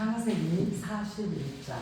창세기 41장.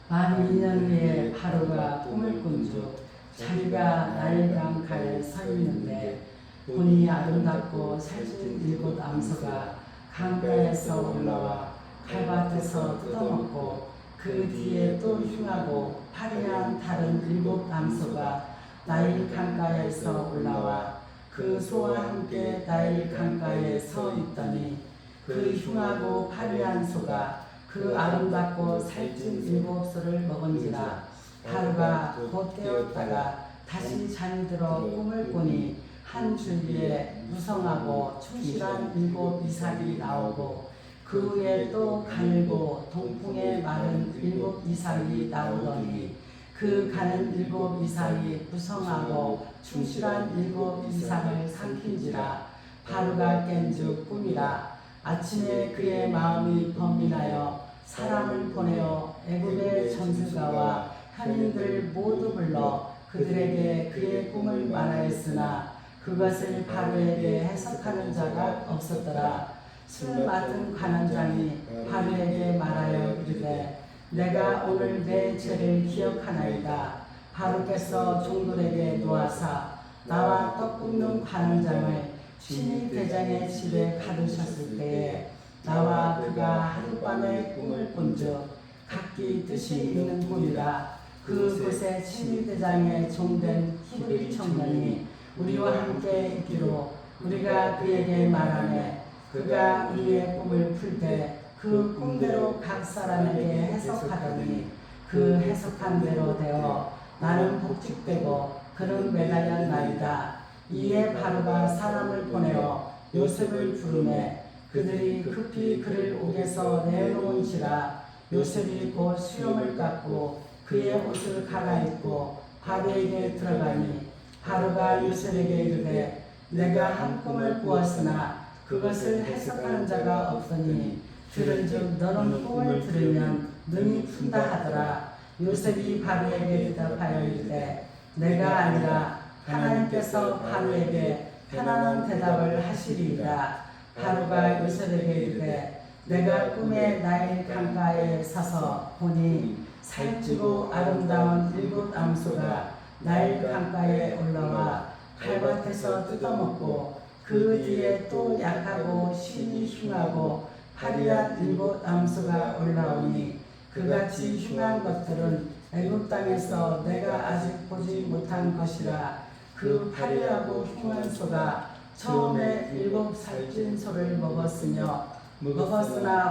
만 2년 후에 바로가 꿈을 꾼 중 자기가 나일 강가에 서 있는데 보니 아름답고 살찐 7 암소가 강가에서 올라와 칼밭에서 뜯어먹고 그 뒤에 또 흉하고 파리한 다른 7 암소가 나일 강가에서 올라와 그 소와 함께 나일 강가에 서 있더니 그 흉하고 파리한 소가 그 아름답고 살찐 7 소를 먹은지라. 바로가 곧 깨었다가 다시 잠이 들어 꿈을 꾸니 한 줄기에 무성하고 충실한 7 이삭이 나오고 그 후에 또 가늘고 동풍에 마른 7 이삭이 나오더니 그 가는 7 이삭이 무성하고 충실한 7 이삭을 삼킨지라. 바로가 깬즉 꿈이라. 아침에 그의 마음이 범민하여 사람을 보내어 애굽의 전술가와 현인들 모두 불러 그들에게 그의 꿈을 말하였으나 그것을 바로에게 해석하는 자가 없었더라. 술 맡은 관원장이 바로에게 말하여 이르되 내가 오늘 내 죄를 기억하나이다. 바로께서 종들에게 놓아사 나와 떡 굽는 관원장을 신이 대장의 집에 가두셨을 때에 나와 그가 하룻밤에 꿈을 꾼즉 각기 뜻이 있는 꿈이라. 그곳에 신이 대장의 종된 히브리 청년이 우리와 함께 있기로 우리가 그에게 말하네. 그가 우리의 꿈을 풀 때 그 꿈대로 각 사람에게 해석하더니 그 해석한 대로 되어 나는 복직되고 그는 매달렸나이다. 이에 바로가 사람을 보내어 요셉을 부르매 그들이 급히 그를 옥에서 내놓은지라. 요셉이 곧 수염을 깎고 그의 옷을 갈아입고 바로에게 들어가니 바로가 요셉에게 이르되 내가 한 꿈을 꾸었으나 그것을 해석하는 자가 없으니 들은즉 너는 꿈을 들으면 능히 푼다 하더라. 요셉이 바로에게 대답하여 이르되 내가 아니라 하나님께서 바로에게 편안한 대답을 하시리이다. 바로가 요셉에게 이르되 내가 꿈에 나일 강가에 서서 보니 살찌고 아름다운 7 암소가 나일 강가에 올라와 칼밭에서 뜯어먹고 그 뒤에 또 약하고 신이 흉하고 파리한 7 암소가 올라오니 그같이 흉한 것들은 애굽 땅에서 내가 아직 보지 못한 것이라. 그 파리하고 흉한 소가 처음에 7 살찐 소를 먹었으나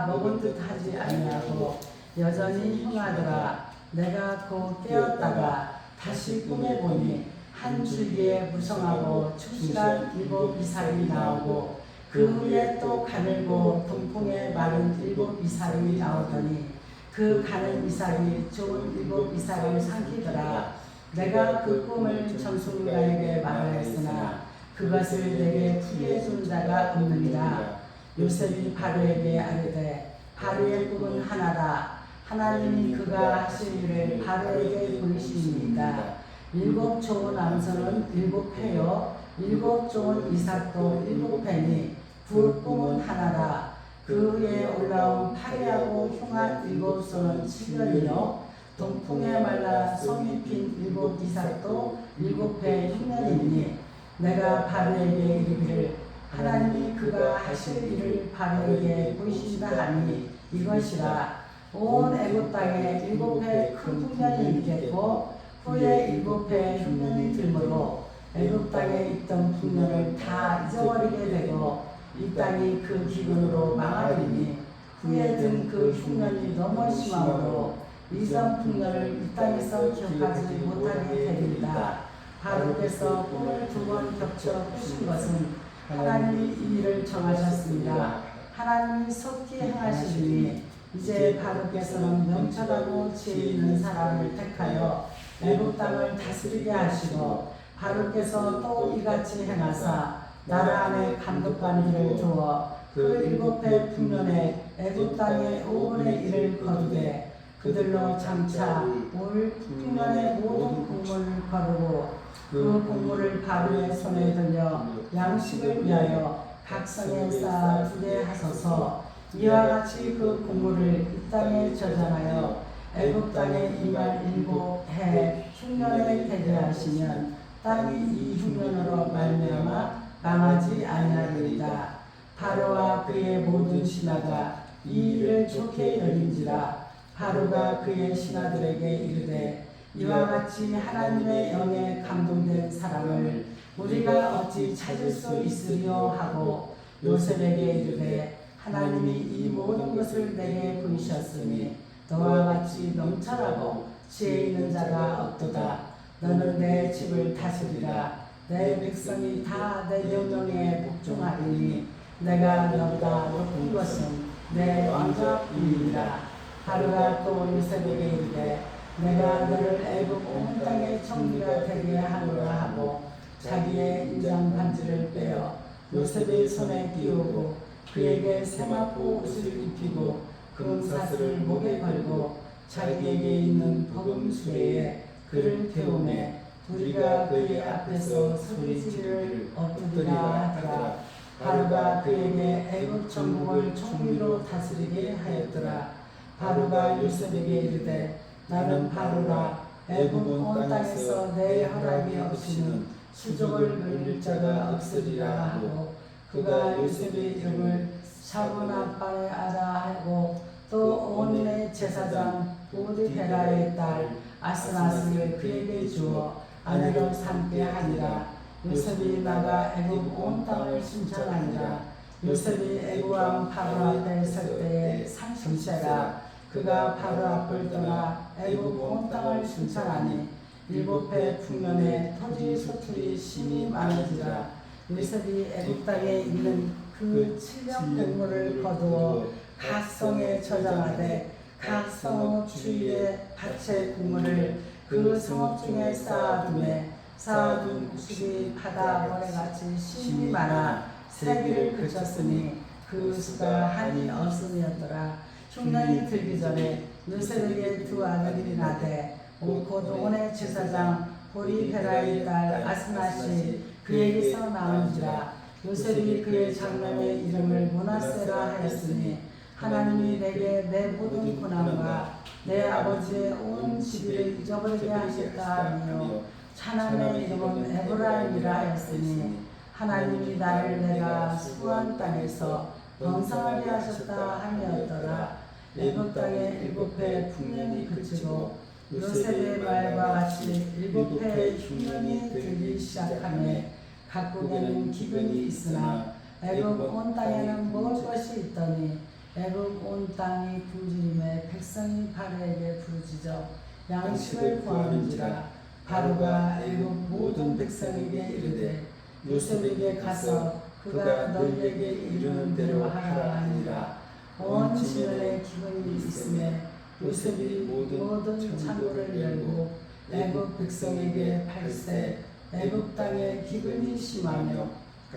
먹은 듯 하지 아니하고 여전히 흉하더라. 내가 곧 깨었다가 다시 꿈에 보니 한 줄기에 무성하고 충실한 7 이삭이 나오고 그 후에 또 가늘고 동풍에 마른 7 이삭이 나오더니 그 가는 이삭이 좋은 7 이삭을 삼키더라. 내가 그 꿈을 전술가에게 말하였으나 그것을 내게 풀이해 준 자가 없느니라. 요셉이 바로에게 아뢰되 바로의 꿈은 하나라. 하나님이 그가 하실 일을 바로에게 보이시니이다. 7 좋은 암소는 7 회요 7 좋은 이삭도 7 회니 그 꿈은 하나라. 그 후에 올라온 파리하고 흉한 7 소는 7년이요 동풍에 말라 송이 핀 7 이삭도 7회 흉년이니 내가 바로에게 이르기를 하나님이 그가 하실 일을 바로에게 보이신다 하니 이것이라. 온 애굽 땅에 7회 큰 풍년이 있겠고 후에 7회 흉년이 들므로 애굽 땅에 있던 풍년을 다 잊어버리게 되고 이 땅이 그 기근으로 망하리니 후에 든 그 흉년이 너무 심함으로 이전 풍년을 이 땅에서 기억하지 못하게 되리이다. 바로께서 꿈을 2번 겹쳐 꾸신 것은 하나님이 이 일을 정하셨습니다. 하나님이 속히 행하시리니 이제 바로께서는 명철하고 지혜 있는 사람을 택하여 애굽 땅을 다스리게 하시고 바로께서 또 이같이 행하사 나라 안에 감독관들을 두어 그 7회 풍년에 애굽 땅의 5분의 1을 거두되 그들로 장차 올 풍년의 모든 공물을 거두고 그 공물을 바로의 손에 들려 양식을 위하여 각성에 쌓아 두게 하소서. 이와 같이 그 국물을 이 땅에 저장하여 애굽 땅에 임할 7해 흉년에 되게 하시면 땅이 이 흉년으로 말미암아 망하지 아니하리이다. 바로와 그의 모든 신하가 이 일을 좋게 여긴지라. 바로가 그의 신하들에게 이르되 이와 같이 하나님의 영에 감동된 사람을 우리가 어찌 찾을 수 있으리요 하고 요셉에게 이르되 하나님이 이 모든 것을 내게 보이셨으니 너와 같이 명철하고 지혜 있는 자가 없도다. 너는 내 집을 다스리라. 내 백성이 다 내 명령에 복종하리니 내가 너보다 높은 것은 내 왕자뿐이니라. 바로가 또 요셉에게 이르되 내가 너를 애굽 온 땅의 총리가 되게 하노라 하고 자기의 인장 반지를 빼어 요셉의 손에 띄우고 그에게 세마포 옷을 입히고 금사슬을 목에 걸고 자기에게 있는 복음 수레에 그를 태우매 우리가 그의 앞에서 소리지를 엎드리라 하더라. 바로가 그에게 애굽 전국을 총리로 다스리게 하였더라. 바로가 요셉에게 이르되 나는 바로라. 애굽 온 땅에서 내 허락이 없이는 수족을 물릴 자가 없으리라 하고 그가 요셉의 이름을 사보나빠에 아라 하고 또 온내 제사장 보디베라의 딸 아스나스를 그에게 주어 아내로 삼게 하니라. 요셉이 나가 애굽 온 땅을 순찰하니라. 요셉이 애굽 왕 바로 앞에 설 때에 30세라. 그가 바로 앞을 떠나 애굽 온 땅을 순찰하니 7해 풍년에 토지 소출이 심히 많은지라. 요셉이 애굽 땅에 있는 그 7년 곡물을 거두어 각 성에 저장하되 각 성읍 주위에 밭의 국물을 그 성읍 중에 쌓아두매 쌓아둔 곡식이 바다 모래같이 심히 많아 세기를 그쳤으니 그 수가 한이 없음이었더라. 흉년이 들기 전에 요셉에게 두 아들이 나되 곧 온의 제사장 보디베라의 딸 아스낫이 그에게서 나온지라. 요셉이 그의 장남의 이름을 므낫세라 하였으니 하나님이 내게 내 모든 고난과 내 아버지의 온 집을 잊어버리게 하셨다 하며 차남의 이름은 에브라임이라 하였으니 하나님이 나를 내가 수고한 땅에서 번성하게 하셨다 함이었더라. 애굽 땅에 7해 풍년이 그치고 요셉의 말과 같이 7해 흉년이 들기 시작하매 각국에는 기근이 있으나 애굽 온 땅에는 먹을 것이 있더니 애굽 온 땅이 굶주림에 백성이 바로에게 부르짖어 양식을 구하는지라. 바로가 애굽 모든 백성에게 이르되 요셉에게 가서 그가 너희에게 이르는 대로 하라 하니라. 온 지면에 기근이 있음에 요셉이 모든 창고를 열고 애굽 백성에게 팔세 애굽 땅에 기근이 심하며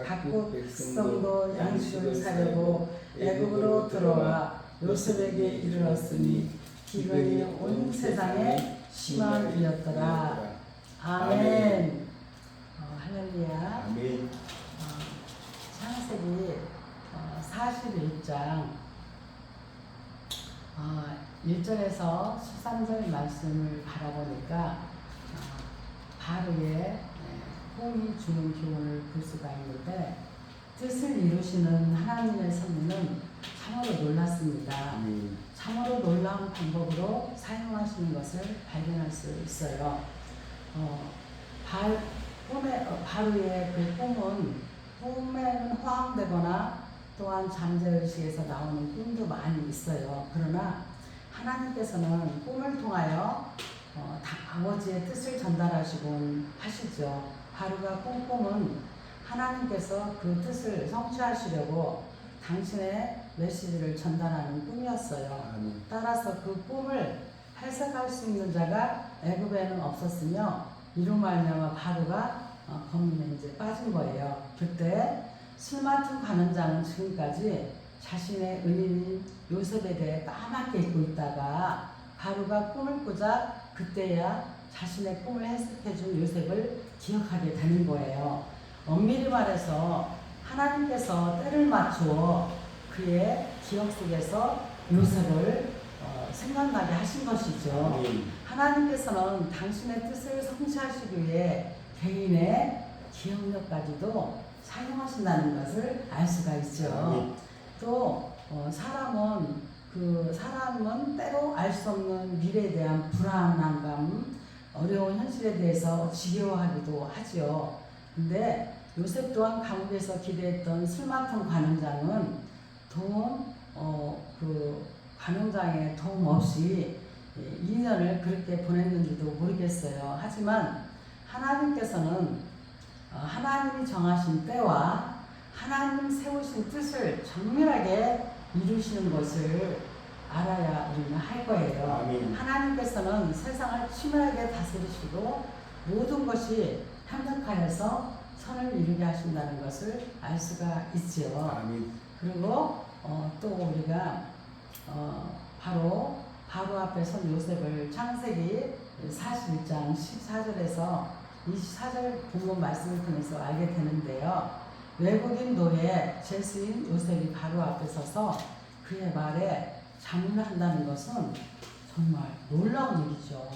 각국 백성도 양식을 사려고 애굽으로 들어와 요셉에게 이르렀으니 기근이 온 세상에 심함이었더라. 아멘. 할렐루야. 아멘. 창세기 41장 1절에서 13절 말씀을 바라보니까 바로의 꿈이 주는 교훈을 볼 수가 있는데 뜻을 이루시는 하나님의 섭리는 참으로 놀랐습니다. 참으로 놀라운 방법으로 사용하시는 것을 발견할 수 있어요. 바로의 그 꿈에는 허황되거나 또한 잠재의식에서 나오는 꿈도 많이 있어요. 그러나 하나님께서는 꿈을 통하여 아버지의 뜻을 전달하시곤 하시죠. 바로가 꾼 꿈은 하나님께서 그 뜻을 성취하시려고 당신의 메시지를 전달하는 꿈이었어요. 따라서 그 꿈을 해석할 수 있는 자가 애굽에는 없었으며 이로 말미암아 바로가 범인에 이제 빠진 거예요. 그때 술 맡으러 가는 자는 지금까지 자신의 은인인 요셉에 대해 까맣게 잊고 있다가 바로가 꿈을 꾸자 그때야 자신의 꿈을 해석해준 요셉을 기억하게 되는 거예요. 엄밀히 말해서 하나님께서 때를 맞추어 그의 기억 속에서 요셉을 생각나게 하신 것이죠. 하나님께서는 당신의 뜻을 성취하시기 위해 개인의 기억력까지도 사용하신다는 것을 알 수가 있죠. 또 사람은 때로 알 수 없는 미래에 대한 불안감, 어려운 현실에 대해서 지겨워하기도 하지요. 근데 요셉 또한 감옥에서 기대했던 술 맡은 관원장은 관원장의 도움 없이 2년을 그렇게 보냈는지도 모르겠어요. 하지만 하나님께서는 하나님이 정하신 때와 하나님 세우신 뜻을 정밀하게 이루시는 것을 알아야 우리는 할 거예요. 아멘. 하나님께서는 세상을 치밀하게 다스리시고 모든 것이 협력하여서 선을 이루게 하신다는 것을 알 수가 있지요. 아멘. 그리고 또 우리가 바로 앞에 선 요셉을 창세기 41장 14절에서 24절 본문 말씀을 통해서 알게 되는데요. 외국인 노예 제수인 요셉이 바로 앞에 서서 그의 말에 자문을 한다는 것은 정말 놀라운 일이죠.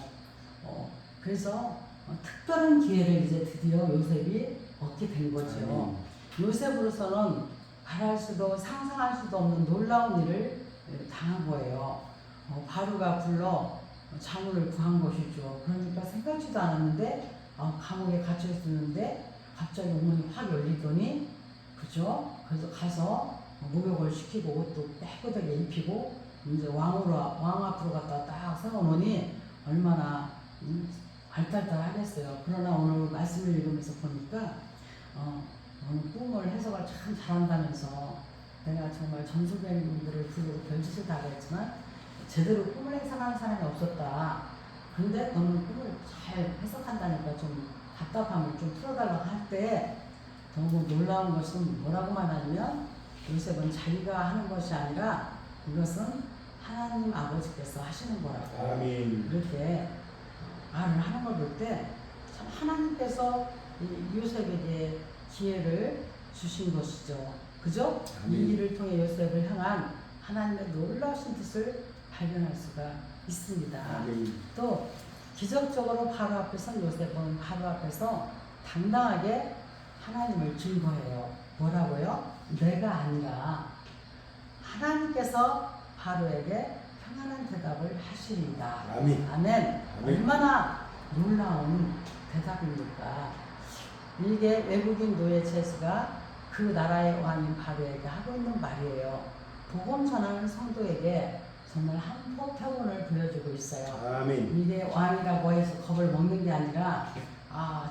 그래서 특별한 기회를 이제 드디어 요셉이 얻게 된 거죠. 요셉으로서는 바랄 수도 상상할 수도 없는 놀라운 일을 당한 거예요. 바로가 불러 자문을 구한 것이죠. 그러니까 생각지도 않았는데 감옥에 갇혀 있었는데 갑자기 문이 확 열리더니 그죠? 그래서 가서 목욕을 시키고 옷도 깨끗하게 입히고 이제 왕 앞으로 갖다 딱 세워놓으니 얼마나 알딸딸하겠어요. 그러나 오늘 말씀을 읽으면서 보니까 오늘 꿈을 해석을 참 잘한다면서 내가 정말 전소배님들을 부르고 별짓을 다 했지만 제대로 꿈을 해석하는 사람이 없었다. 근데 너는 꿈을 잘 해석한다니까 좀 답답함을 좀 풀어달라고 할 때 너무 놀라운 것은 뭐라고 말하냐면 요셉은 자기가 하는 것이 아니라 이것은 하나님 아버지께서 하시는 거라고. 아멘. 이렇게 말을 하는 걸 볼 때 참 하나님께서 요셉에게 기회를 주신 것이죠. 그죠? 아멘. 이 일을 통해 요셉을 향한 하나님의 놀라우신 뜻을 발견할 수가 있습니다. 아멘. 또 기적적으로 바로 앞에 선 요셉은 바로 앞에서 당당하게 하나님을 증거해요. 뭐라고요? 내가 아니라 하나님께서 바로에게 평안한 대답을 하시리이다. 아멘. 아멘. 얼마나 놀라운 대답입니까? 이게 외국인 노예 제수가 그 나라의 왕인 바로에게 하고 있는 말이에요. 복음 전하는 성도에게 정말 한포평온을 보여주고 있어요. 아멘. 이게 왕이라고 해서 겁을 먹는 게 아니라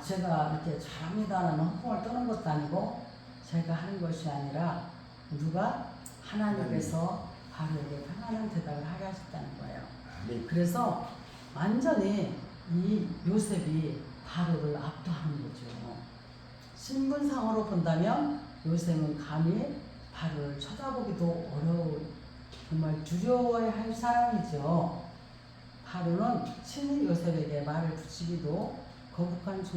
제가 이렇게 잘합니다라는 헛공을 떠는 것도 아니고 제가 하는 것이 아니라 누가 하나님께서 바로에게 평안한 대답을 하게 하셨다는 거예요. 아멘. 그래서 완전히 이 요셉이 바로를 압도하는 거죠. 신분상으로 본다면 요셉은 감히 바로를 쳐다보기도 어려운 정말 두려워야 할 사람이죠. 바로는 친히 요셉에게 말을 붙이기도 거북하기도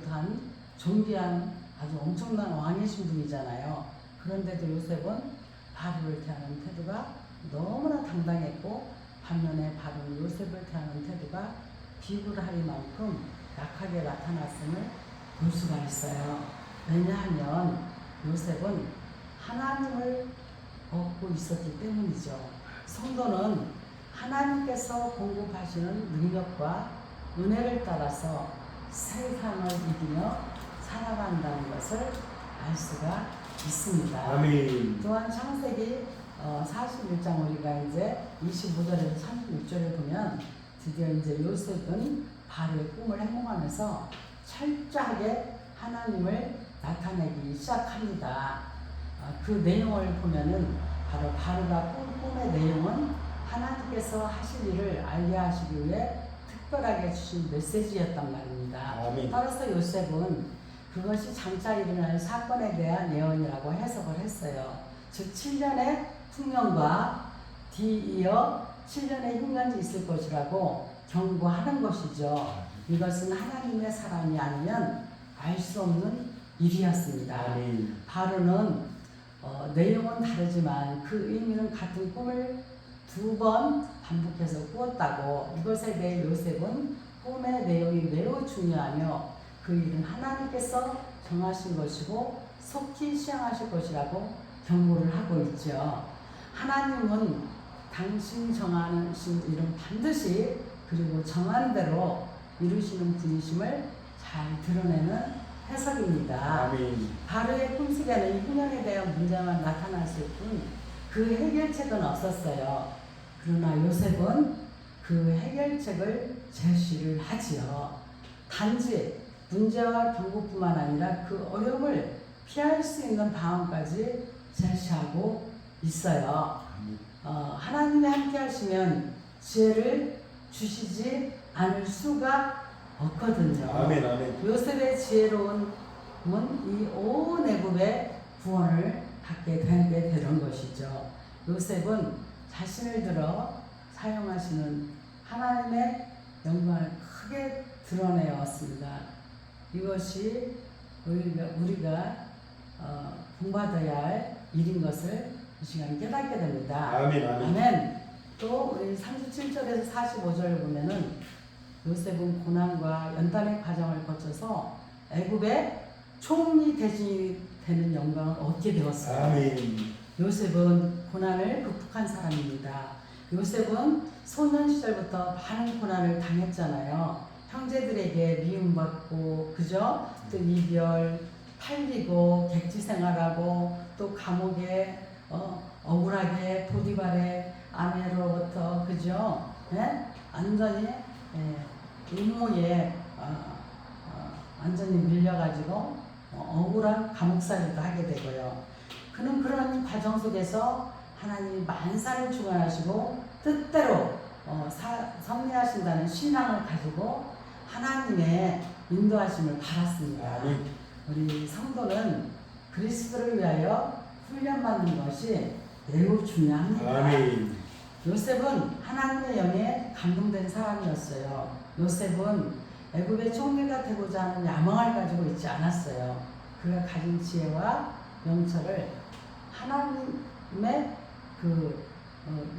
한 존귀한 아주 엄청난 왕이신 분이잖아요. 그런데도 요셉은 바로를 대하는 태도가 너무나 당당했고 반면에 바로는 요셉을 대하는 태도가 비굴하리만큼 약하게 나타났음을 볼 수가 있어요. 왜냐하면 요셉은 하나님을 얻고 있었기 때문이죠. 성도는 하나님께서 공급하시는 능력과 은혜를 따라서 세상을 이기며 살아간다는 것을 알 수가 있습니다. 아멘. 또한 창세기 41장 우리가 이제 25절에서 36절을 보면 드디어 이제 요셉은 바로의 꿈을 해몽하면서 철저하게 하나님을 나타내기 시작합니다. 그 내용을 보면은 바로가 꿈의 내용은 하나님께서 하실 일을 알려하시기 위해 특별하게 주신 메시지였단 말입니다. 아멘. 따라서 요셉은 그것이 장차 일어날 사건에 대한 예언이라고 해석을 했어요. 즉 7년의 풍년과 뒤이어 7년의 흉년이 있을 것이라고 경고하는 것이죠. 이것은 하나님의 사람이 아니면 알 수 없는 일이었습니다. 아멘. 바로는 내용은 다르지만 그 의미는 같은 꿈을 2번 반복해서 꾸었다고. 이것에 대해 요셉은 꿈의 내용이 매우 중요하며 그 일은 하나님께서 정하신 것이고 속히 시행하실 것이라고 경고를 하고 있죠. 하나님은 당신이 정하신 일은 반드시 그리고 정한 대로 이루시는 분이심을 잘 드러내는 해석입니다. 아멘. 바로의 꿈속에는 이 훈련에 대한 문제만 나타났을 뿐 그 해결책은 없었어요. 그러나 요셉은 그 해결책을 제시를 하지요. 단지 문제와 경고뿐만 아니라 그 어려움을 피할 수 있는 방안까지 제시하고 있어요. 하나님이 함께 하시면 지혜를 주시지 않을 수가 없거든요. 아멘. 아멘. 요셉의 지혜로움은 이 온 애굽의 구원을 받게 되는 것이죠. 요셉은 자신을 들어 사용하시는 하나님의 영광을 크게 드러내었습니다. 이것이 우리가 본받아야 할 일인 것을 이 시간 깨닫게 됩니다. 아멘. 아멘. 또 우리 37절에서 45절을 보면은 요셉은 고난과 연단의 과정을 거쳐서 애굽의 총리 대신이 되는 영광을 얻게 되었어요. 아멘. 요셉은 고난을 극복한 사람입니다. 요셉은 소년 시절부터 많은 고난을 당했잖아요. 형제들에게 미움받고, 그죠? 또 이별, 팔리고, 객지 생활하고, 또 감옥에 억울하게 보디발의 아내로부터, 그죠? 네? 완전히 음모에 완전히 밀려가지고 억울한 감옥살이도 하게 되고요. 그는 그런 과정 속에서 하나님이 만사를 주관하시고 뜻대로 섭리하신다는 신앙을 가지고 하나님의 인도하심을 받았습니다. 아멘. 우리 성도는 그리스도를 위하여 훈련받는 것이 매우 중요합니다. 아멘. 요셉은 하나님의 영에 감동된 사람이었어요. 요셉은 애굽의 총리가 되고자 하는 야망을 가지고 있지 않았어요. 그가 가진 지혜와 명철을 하나님의 그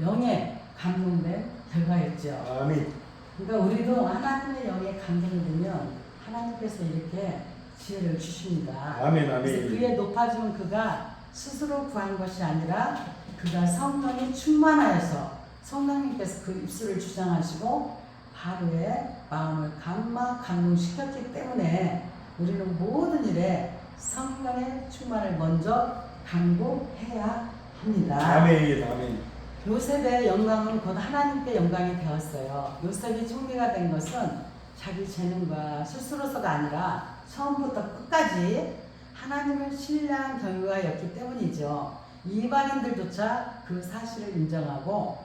영에 감동된 결과였죠. 아멘. 그러니까 우리도 하나님의 영에 감동이 되면 하나님께서 이렇게 지혜를 주십니다. 아멘. 그래서 아멘. 그의 높아짐은 그가 스스로 구한 것이 아니라 그가 성령이 충만하여서 성령님께서 그 입술을 주장하시고 바로의 마음을 감동시켰기 때문에 우리는 모든 일에 성령의 충만을 먼저 간구해야 합니다. 아멘. 아멘. 요셉의 영광은 곧 하나님께 영광이 되었어요. 요셉이 총리가 된 것은 자기 재능과 스스로서가 아니라 처음부터 끝까지 하나님을 신뢰한 경유하였기 때문이죠. 이방인들조차 그 사실을 인정하고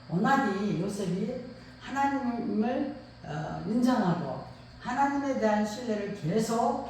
워낙에 요셉이 하나님을 인정하고 하나님에 대한 신뢰를 계속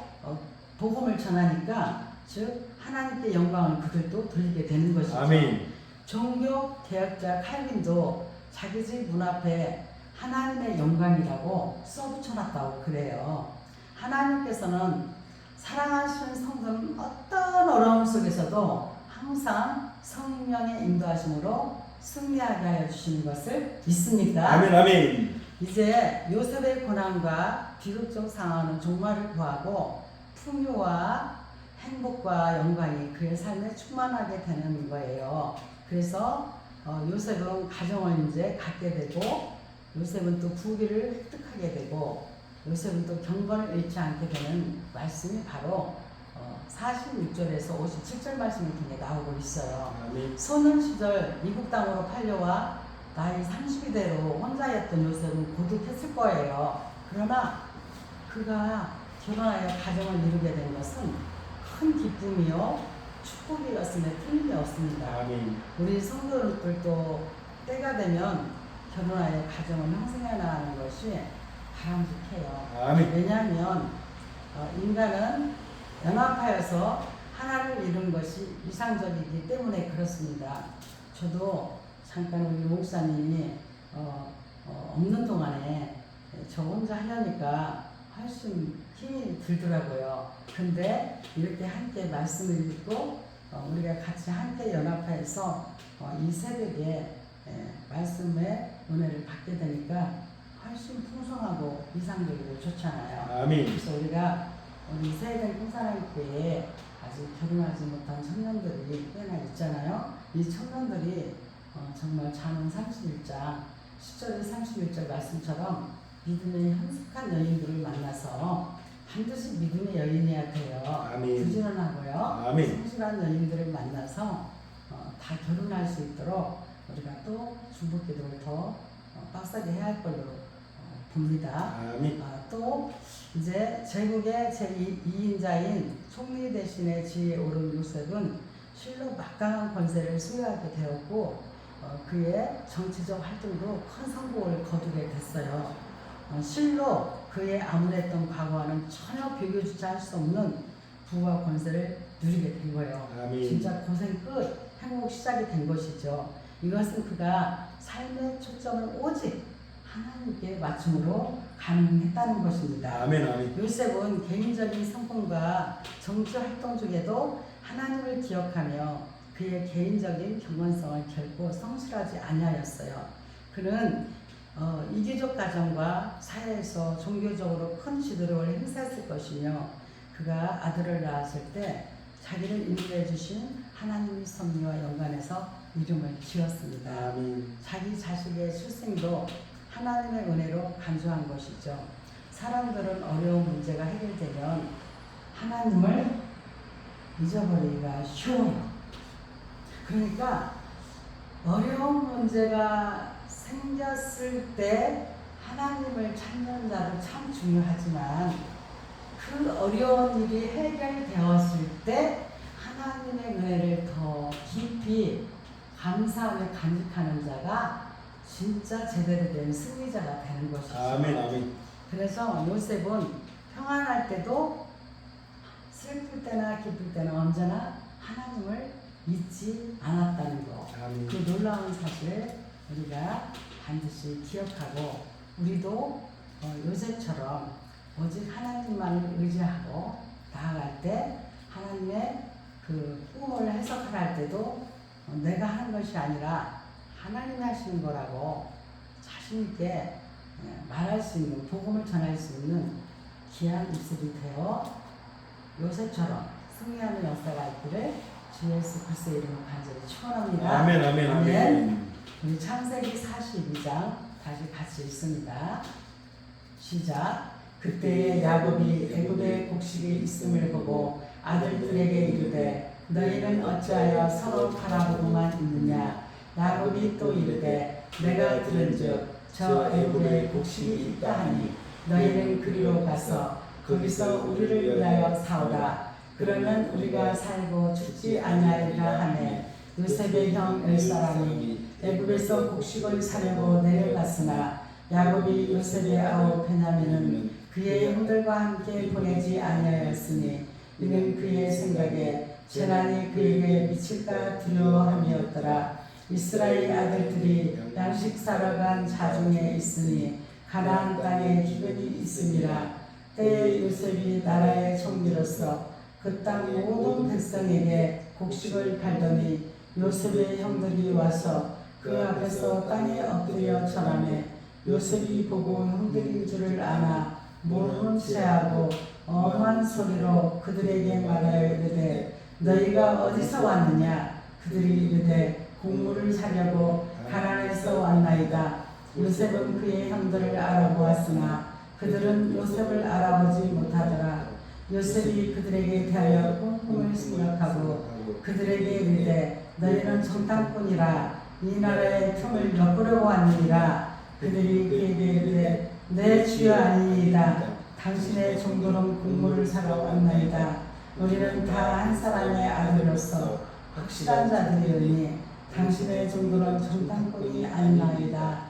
복음을 전하니까 즉 하나님께 영광을 그들도 돌리게 되는 것이죠. 아멘. 종교 개혁자 칼빈도 자기 집 문 앞에 하나님의 영광이라고 써붙여놨다고 그래요. 하나님께서는 사랑하시는 성도는 어떤 어려움 속에서도 항상 성령의 인도하심으로 승리하게 하여 주시는 것을 믿습니다. 아멘. 아멘. 이제 요셉의 고난과 비극적 상황은 종말을 구하고 풍요와 행복과 영광이 그의 삶에 충만하게 되는 거예요. 그래서 요셉은 가정을 이제 갖게 되고 요셉은 또 부귀를 획득하게 되고 요셉은 또 경건을 잃지 않게 되는 말씀이 바로 46절에서 57절 말씀을 통해 나오고 있어요. 아멘. 소년 시절 미국 땅으로 팔려와 나이 30이 대로 혼자였던 요셉은 고독했을 거예요. 그러나 그가 결혼하여 가정을 이루게 된 것은 큰 기쁨이요 축복이었음에 틀림이 없습니다. 아멘. 우리 성도들도 때가 되면 결혼하여 가정을 형성해 나가는 것이 바람직해요. 아멘. 왜냐하면 인간은 연합하여서 하나를 이룬 것이 이상적이기 때문에 그렇습니다. 저도 잠깐 우리 목사님이 없는 동안에 저 혼자 하려니까 훨씬 힘이 들더라고요. 근데 이렇게 함께 말씀을 읽고 우리가 같이 함께 연합해서 이 새벽에 말씀의 은혜를 받게 되니까 훨씬 풍성하고 이상적이고 좋잖아요. 아멘. 그래서 우리가 우리 세대된 풍산교회에 아직 결혼하지 못한 청년들이 꽤나 있잖아요. 이 청년들이 정말 잠언 31장 10절에 31절 말씀처럼 믿음의 현숙한 여인들을 만나서 반드시 믿음의 여인이어야 돼요. 아멘. 부지런하고요. 아멘. 성실한 여인들을 만나서 다 결혼할 수 있도록 우리가 또 중보기도를 더 빡세게 해야 할 걸로 봅니다. 아멘. 또 이제 제국의 제2인자인 총리 대신에 지위에 오른 요셉은 실로 막강한 권세를 소유하게 되었고 그의 정치적 활동도 큰 성공을 거두게 됐어요. 실로 그의 암울했던 과거와는 전혀 비교조차 할 수 없는 부와 권세를 누리게 된 거예요. 아멘. 진짜 고생 끝 행복 시작이 된 것이죠. 이것은 그가 삶의 초점을 오직 하나님께 맞춤으로 가능했다는 것입니다. 아멘. 아멘. 요셉은 개인적인 성공과 정치 활동 중에도 하나님을 기억하며 그의 개인적인 경건성을 결코 성실하지 아니하였어요. 그는 이기적 가정과 사회에서 종교적으로 큰 지도력을 행사했을 것이며 그가 아들을 낳았을 때 자기를 인도해 주신 하나님의 섭리와 연관해서 이름을 지었습니다. 아멘. 자기 자식의 출생도 하나님의 은혜로 간주한 것이죠. 사람들은 어려운 문제가 해결되면 하나님을 잊어버리기가 쉬워요. 그러니까 어려운 문제가 생겼을 때 하나님을 찾는 자도 참 중요하지만 그 어려운 일이 해결되었을 때 하나님의 은혜를 더 깊이 감사하며 간직하는 자가 진짜 제대로 된 승리자가 되는 것이죠. 아멘. 아멘. 그래서 요셉은 평안할 때도 슬플 때나 기쁠 때나 언제나 하나님을 잊지 않았다는 것. 아멘. 그 놀라운 사실 우리가 반드시 기억하고 우리도 요셉처럼 오직 하나님만을 의지하고 나아갈 때 하나님의 그 꿈을 해석할 때도 내가 하는 것이 아니라 하나님이 하시는 거라고 자신 있게 말할 수 있는 복음을 전할 수 있는 귀한 입술이 되어 요셉처럼 승리하는 역사가 있기를 주 예수 그리스도의 이름으로 간절히 축원합니다. 아멘. 아멘. 아멘. 우리 창세기 42장 다시 같이 읽습니다. 시작. 그때에 야곱이 애굽에 곡식이 있음을 보고 아들들에게 이르되 너희는 어찌하여 서로 바라보고만 있느냐. 야곱이 또 이르되 내가 들은즉 저 애굽에 곡식이 있다 하니 너희는 그리로 가서 거기서 우리를 위하여 사오라. 그러면 우리가 살고 죽지 아니하리라 하네. 요셉의 형 엘사람이 애굽에서 곡식을 사려고 내려갔으나 야곱이 요셉의 아우 베냐민은 그의 형들과 함께 보내지 아니하였으니 이는 그의 생각에 재난이 그에게 미칠까 두려워함이었더라. 이스라엘 아들들이 양식 사러 간 자중에 있으니 가나안 땅에 기근이 있음이라. 때에 요셉이 나라의 총리로서 그 땅 모든 백성에게 곡식을 팔더니 요셉의 형들이 와서 그 앞에서 땅에 엎드려 절하매 요셉이 보고 형들인 줄을 아나 모르는 체하고 엄한 소리로 그들에게 말하여 이르되 너희가 어디서 왔느냐. 그들이 이르되 곡물을 사려고 가나안에서 왔나이다. 요셉은 그의 형들을 알아보았으나 그들은 요셉을 알아보지 못하더라. 요셉이 그들에게 대하여 꿈을 생각하고 그들에게 이르되 너희는 정탐꾼이라 이 나라의 틈을 엿보려고 왔느니라. 그들이 그에게 이르되 내 주여 아니이다. 당신의 종들은 곡물을 사러 왔나이다. 우리는 다 한 사람의 아들로서 확실한 자들이오니 당신의 종들은 정탐꾼이 아니나이다.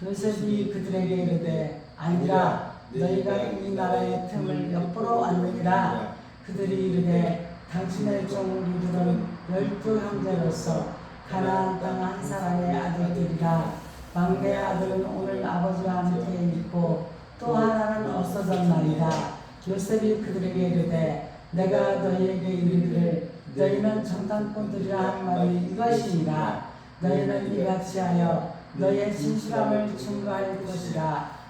요셉이 그들에게 이르되 아니라 너희가 이 나라의 틈을 엿보러 왔느니라. 그들이 이르되 당신의 종 우리들은 12 형제로서 가나안 땅 한 사람의 아들들이라. 막내 아들은 오늘 아버지와 함께 있고 또 하나는 없어졌나이다. 요셉이 그들에게 이르되 내가 너희에게 이르기를 너희는 정탐꾼들이라 한 말이 이것이니라. 너희는 이같이 하여 너희의 진실함을 증거할 것이라.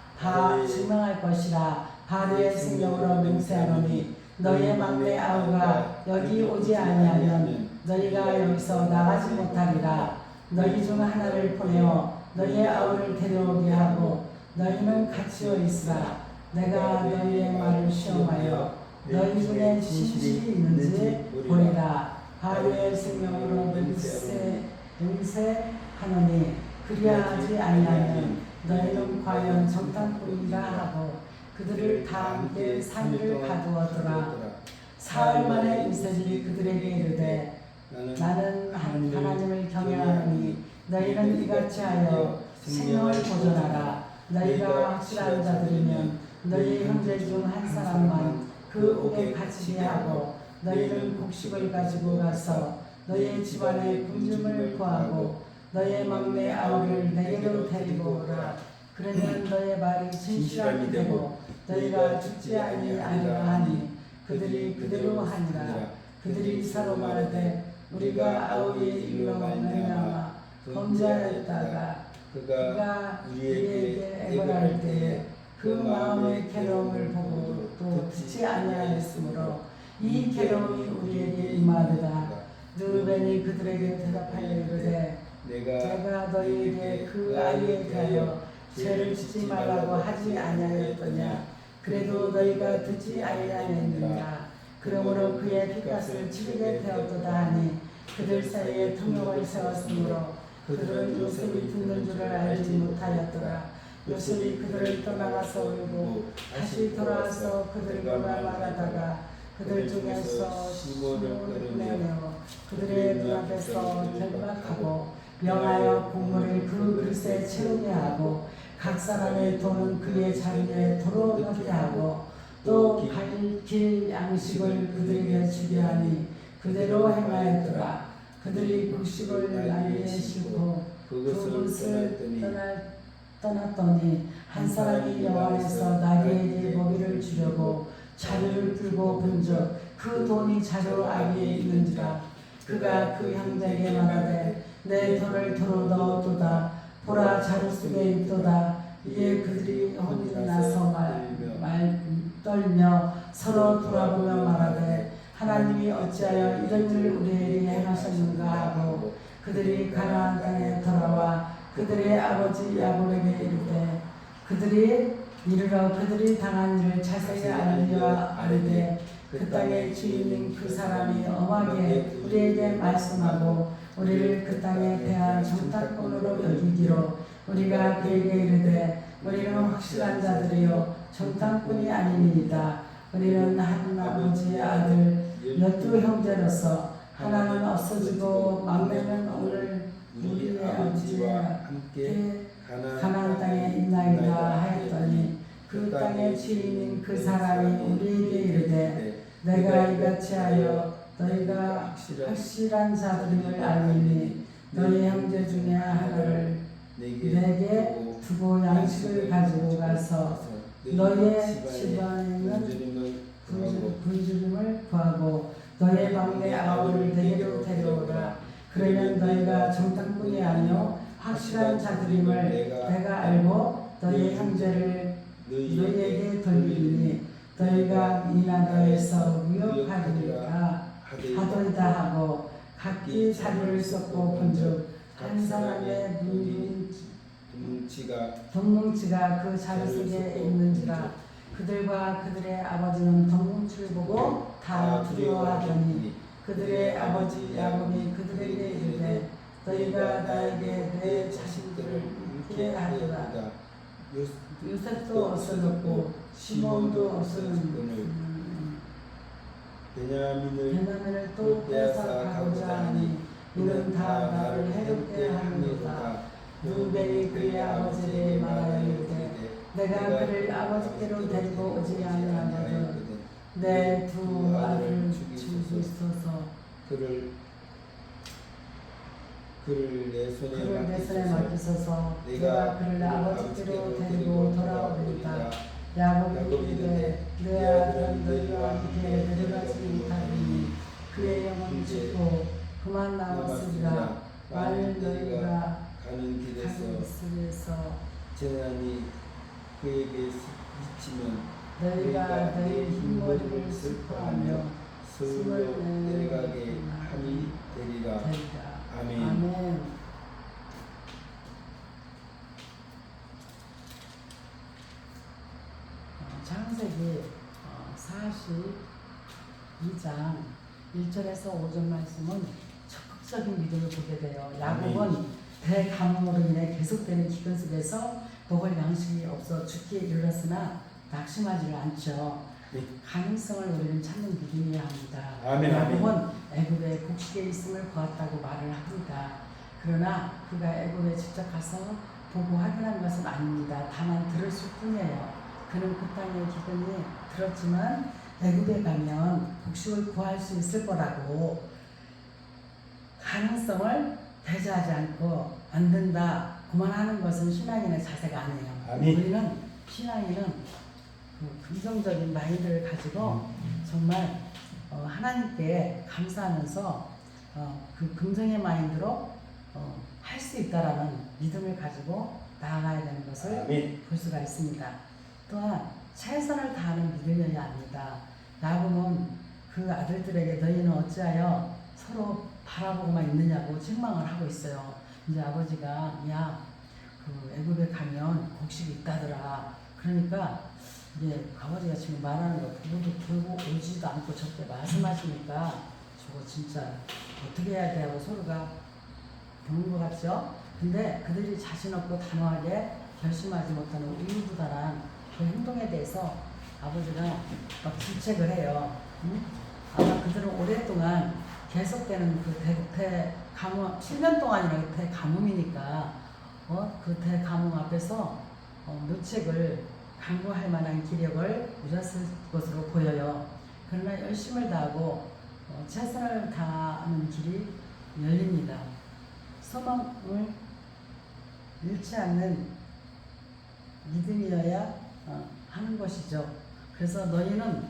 증명할 것이라. 바로의 생명으로 맹세하노니 너희의 막내 아우가 여기 오지 아니하면 너희가 여기서 나가지 못하리라. 너희 중 하나를 보내어 너희의 아우를 데려오게 하고 너희는 갇혀 있으라. 내가 너희의 말을 시험하여 너희 중에 진실이 있는지 보리라. 바로의 생명으로 맹세하노니 그리하지 아니하면 너희는 과연 정탐꾼이라 하고 그들을 다 함께 산을 가두었더라. 사흘 만에 요셉이 그들에게 이르되 나는 하나님을 경외하노니 너희는 이같이 하여 생명을 보존하라. 너희가 확실한 자들이면 너희 형제 중 한 사람만 그 옥에 갇히게 하고 너희는 곡식을 가지고 가서 너희 집안의 굶줌을 구하고 너희 막내 아우를 내게로 데리고 오라. 그러면 너희 말이 진실함이 되고 너희가 죽지 아니하리라 하니 그들이 그대로 하니라. 그들이 서로 말하되 우리가 아우의 일로 말미암아 범죄하였다가 그가 우리에게 애걸할 때에 그 마음의 괴로움을 보고 또 듣지 아니하였으므로 이 괴로움이 우리에게 임하리라. 르벤이 그들에게 대답하여 이르되 내가 너희에게 그 아이에 대하여 죄를 짓지 말라고 하지 아니하였더냐. 그래도 너희가 듣지 아니하였느냐. 그러므로 그의 핏값을 치르게 되었도다 하니 그들 사이에 통역을 세웠으므로 그들은 요셉이 듣는 줄을 알지 못하였더라. 요셉이 그들을 떠나가서 울고 다시 돌아와서 그들과 말하다가 그들 중에서 시몬을 내어 그들의 눈앞에서 결박하고 명하여 국물을 그 그릇에 채우게 하고 각 사람의 돈은 그의 자리에 도로 넣게 하고 또 갈 양식을 그들에게 주게 하니 그대로 행하였더라. 그들이 곡식을 나귀에 싣고 그곳을 떠났더니 한 사람이 여호와에서 나귀에게 먹이를 주려고 자루를 들고 본즉 그 돈이 자루 아귀에 있는지라. 그가 그 형제에게 말하되 내 돈을 도로 넣었도다. 보라 자루 속에 있도다. 이에 그들이 혼이 나서 떨며 서로 돌아보며 말하되 하나님이 어찌하여 이런 일을 우리에게 행하셨는가 하고 그들이 가나안 땅에 돌아와 그들의 아버지 야곱에게 이르되 그들이 당한 일을 자세히 알리와 아르되 그 땅의 주인인 그 사람이 엄하게 우리에게 말씀하고 우리를 그 땅에 대한 정탐꾼으로 여기기로 우리가 그에게 이르되 우리는 확실한 자들이요 정탐꾼이 아니니이다. 우리는 한 아버지의 아들 12 형제로서 하나는 없어지고 막내는 오늘 우리의 아버지와 함께 가나안 땅에 있나이다 하였더니 그 땅의 주인인 그 사람이 우리에게 이르되 내가 이같이 하여 너희가 확실한 자들임을 알리니 너희 형제 중에 하나를 내게 두고 양식을 가지고 가서 너희의 집안에 있는 굶주림을 구하고 너희의 막내 아우를 내게로 데려오라. 그러면 너희가 정탐꾼이 아니요 확실한 자들임을 내가 알고 너희 형제를 너희에게 돌리니 너희가 이 나라에서 위협하리라 하더이다 하고 각기 자리를 쏟고 본즉 한 사람의 덩뭉치가 그 자루 속에 있는지라. 그들과 그들의 아버지는 덩뭉치를 보고 다 두려워하더니 그들의 아버지 야곱이 그들에게 이르되 너희가 나에게 내 자신들을 잃게 하리라. 요셉도 없어졌고 시몬도 없어졌고 베냐민을 또 뺏어가고자 하니 이는 다 나를 해롭게 하느니라. 르벤이 그의 아버지에게 말하여 이르되 내가 그를 아버지께로 데리고 오지 아니하거든 내 두 아들을 주고 있어서 그를 내 손에 맡기소서. 내가 그를 아버지께로 데리고 돌아오리이다. 야곱이 이르되 내 아들은 너희와 함께 내려가지 못하리니 그의 영은 죽고 그만 남았으리라. 만일 너희가 가는 길에서 재난이 그에게 미치면 너희가 너희 흰머리를 슬퍼하며 서울로 내려가게 하니 되리라. 아멘. 아멘. 창세기 42장 1절에서 5절 말씀은 적극적인 믿음을 보게 돼요. 야곱은 대가뭄으로 인해 계속되는 기근 속에서 먹을 양식이 없어 죽기에 이르렀으나 낙심하지를 않죠. 네. 가능성을 우리는 찾는 믿음이어야 합니다. 아멘, 야곱은 애굽에 곡식에 있음을 보았다고 말을 합니다. 그러나 그가 애굽에 직접 가서 보고 확인한 것은 아닙니다. 다만 들었을 뿐이에요. 그는 그 땅의 기근이 들었지만 애굽에 가면 곡식을 구할 수 있을 거라고 가능성을 배제하지 않고 안 된다 그만하는 것은 신앙인의 자세가 아니에요. 아멘. 우리는 신앙인은 그 긍정적인 마인드를 가지고 정말 하나님께 감사하면서 그 긍정의 마인드로 할 수 있다라는 믿음을 가지고 나아가야 되는 것을 아멘. 볼 수가 있습니다. 또한 최선을 다하는 믿음이어야 합니다. 야곱은 그 아들들에게 너희는 어찌하여 서로 바라보고만 있느냐고 책망을 하고 있어요. 이제 아버지가 그 애굽에 가면 곡식이 있다더라. 그러니까 이제 아버지가 지금 말하는 거 보고 오지도 않고 저렇게 말씀하시니까 저거 진짜 어떻게 해야 돼 하고 서로가 보는 것 같죠? 근데 그들이 자신 없고 단호하게 결심하지 못하는 우유부단한 그 행동에 대해서 아버지가 막 질책을 해요. 응? 아마 그들은 오랫동안 계속되는 그 대가뭄, 7년 동안이나 대가뭄이니까 그 대가뭄 앞에서 묘책을 강구할 만한 기력을 잃었을 것으로 보여요. 그러나 열심을 다하고 최선을 다하는 길이 열립니다. 소망을 잃지 않는 믿음이어야 하는 것이죠. 그래서 너희는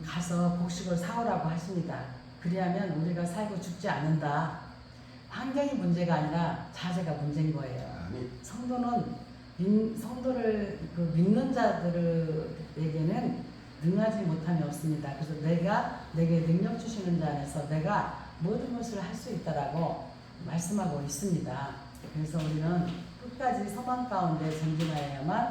가서 곡식을 사오라고 하십니다. 그리하면 우리가 살고 죽지 않는다. 환경이 문제가 아니라 자세가 문제인 거예요. 성도를 믿는 자들에게는 능하지 못함이 없습니다. 그래서 내게 능력 주시는 자 안에서 내가 모든 것을 할 수 있다라고 말씀하고 있습니다. 그래서 우리는 끝까지 소망 가운데 전진하여야만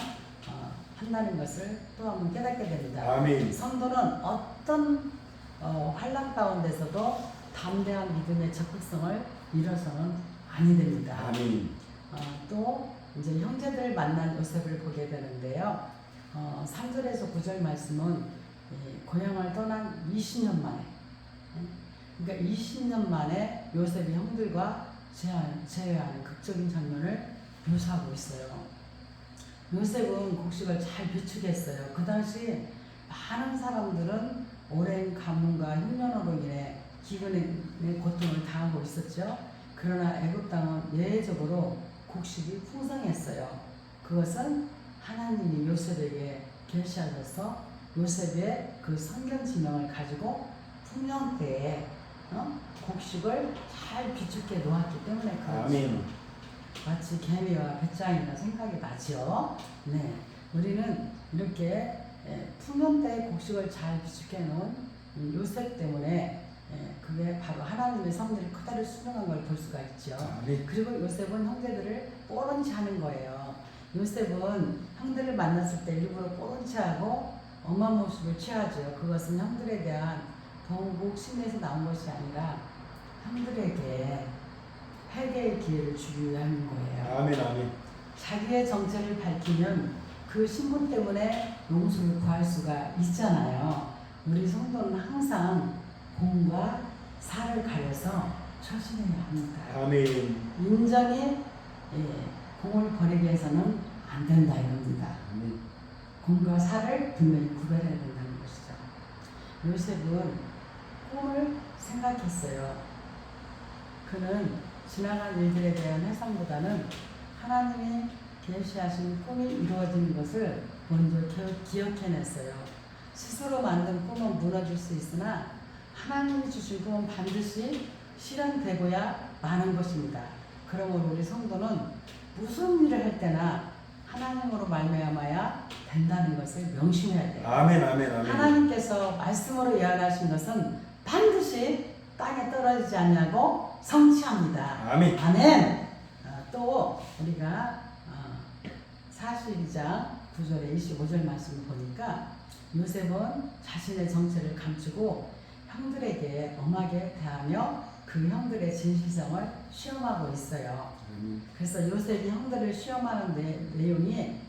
한다는 것을 또 한번 깨닫게 됩니다. 아멘. 성도는 어떤 환난 가운데서도 담대한 믿음의 적극성을 잃어서는 아니 됩니다. 아멘. 또 이제 형제들 만난 요셉을 보게 되는데요. 3절에서 9절 말씀은 고향을 떠난 20년 만에, 그러니까 20년 만에 요셉이 형들과 재회하는 극적인 장면을 묘사하고 있어요. 요셉은 곡식을 잘 비축했어요. 그 당시 많은 사람들은 오랜 가뭄과 흉년으로 인해 기근의 고통을 당하고 있었죠. 그러나 애굽 땅은 예외적으로 곡식이 풍성했어요. 그것은 하나님이 요셉에게 계시하셔서 요셉의 그 성경 지명을 가지고 풍년 때에 곡식을 잘 비축해 놓았기 때문에 그렇죠. 아멘. 마치 개미와 배짱이나 생각이 나죠. 네, 우리는 이렇게 풍년 때에 곡식을 잘 비축해 놓은 요셉 때문에 그게 바로 하나님의 섭리를 그대로 수명한 걸 볼 수가 있죠. 아멘. 그리고 요셉은 형제들을 뽀런치 하는 거예요. 요셉은 형들을 만났을 때 일부러 뽀런치 하고 엄마 모습을 취하죠. 그것은 형들에 대한 보복심에서 나온 것이 아니라 형들에게 회개의 기회를 주기 위한 거예요. 아멘. 아멘. 자기의 정체를 밝히면 그 신분 때문에 용서를 구할 수가 있잖아요. 우리 성도는 항상 공과 사를 가려서 처신해야 합니다. 아멘. 인정이 공을 버리기 위해서는 안 된다 이겁니다. 아멘. 공과 사를 분명히 구별해야 된다는 것이죠. 요셉은 꿈을 생각했어요. 그는 지나간 일들에 대한 회상보다는 하나님이 계시하신 꿈이 이루어지는 것을 먼저 기억해냈어요. 스스로 만든 꿈은 무너질 수 있으나 하나님이 주신 꿈은 반드시 실현되고야 마는 것입니다. 그러므로 우리 성도는 무슨 일을 할 때나 하나님으로 말미암아야 된다는 것을 명심해야 돼요. 아멘, 아멘, 아멘. 하나님께서 말씀으로 예언하신 것은 반드시 땅에 떨어지지 않냐고 성취합니다. 아멘. 아멘. 또 우리가 42장 9절에 25절 말씀을 보니까 요셉은 자신의 정체를 감추고 형들에게 엄하게 대하며 그 형들의 진실성을 시험하고 있어요. 그래서 요셉이 형들을 시험하는 내용이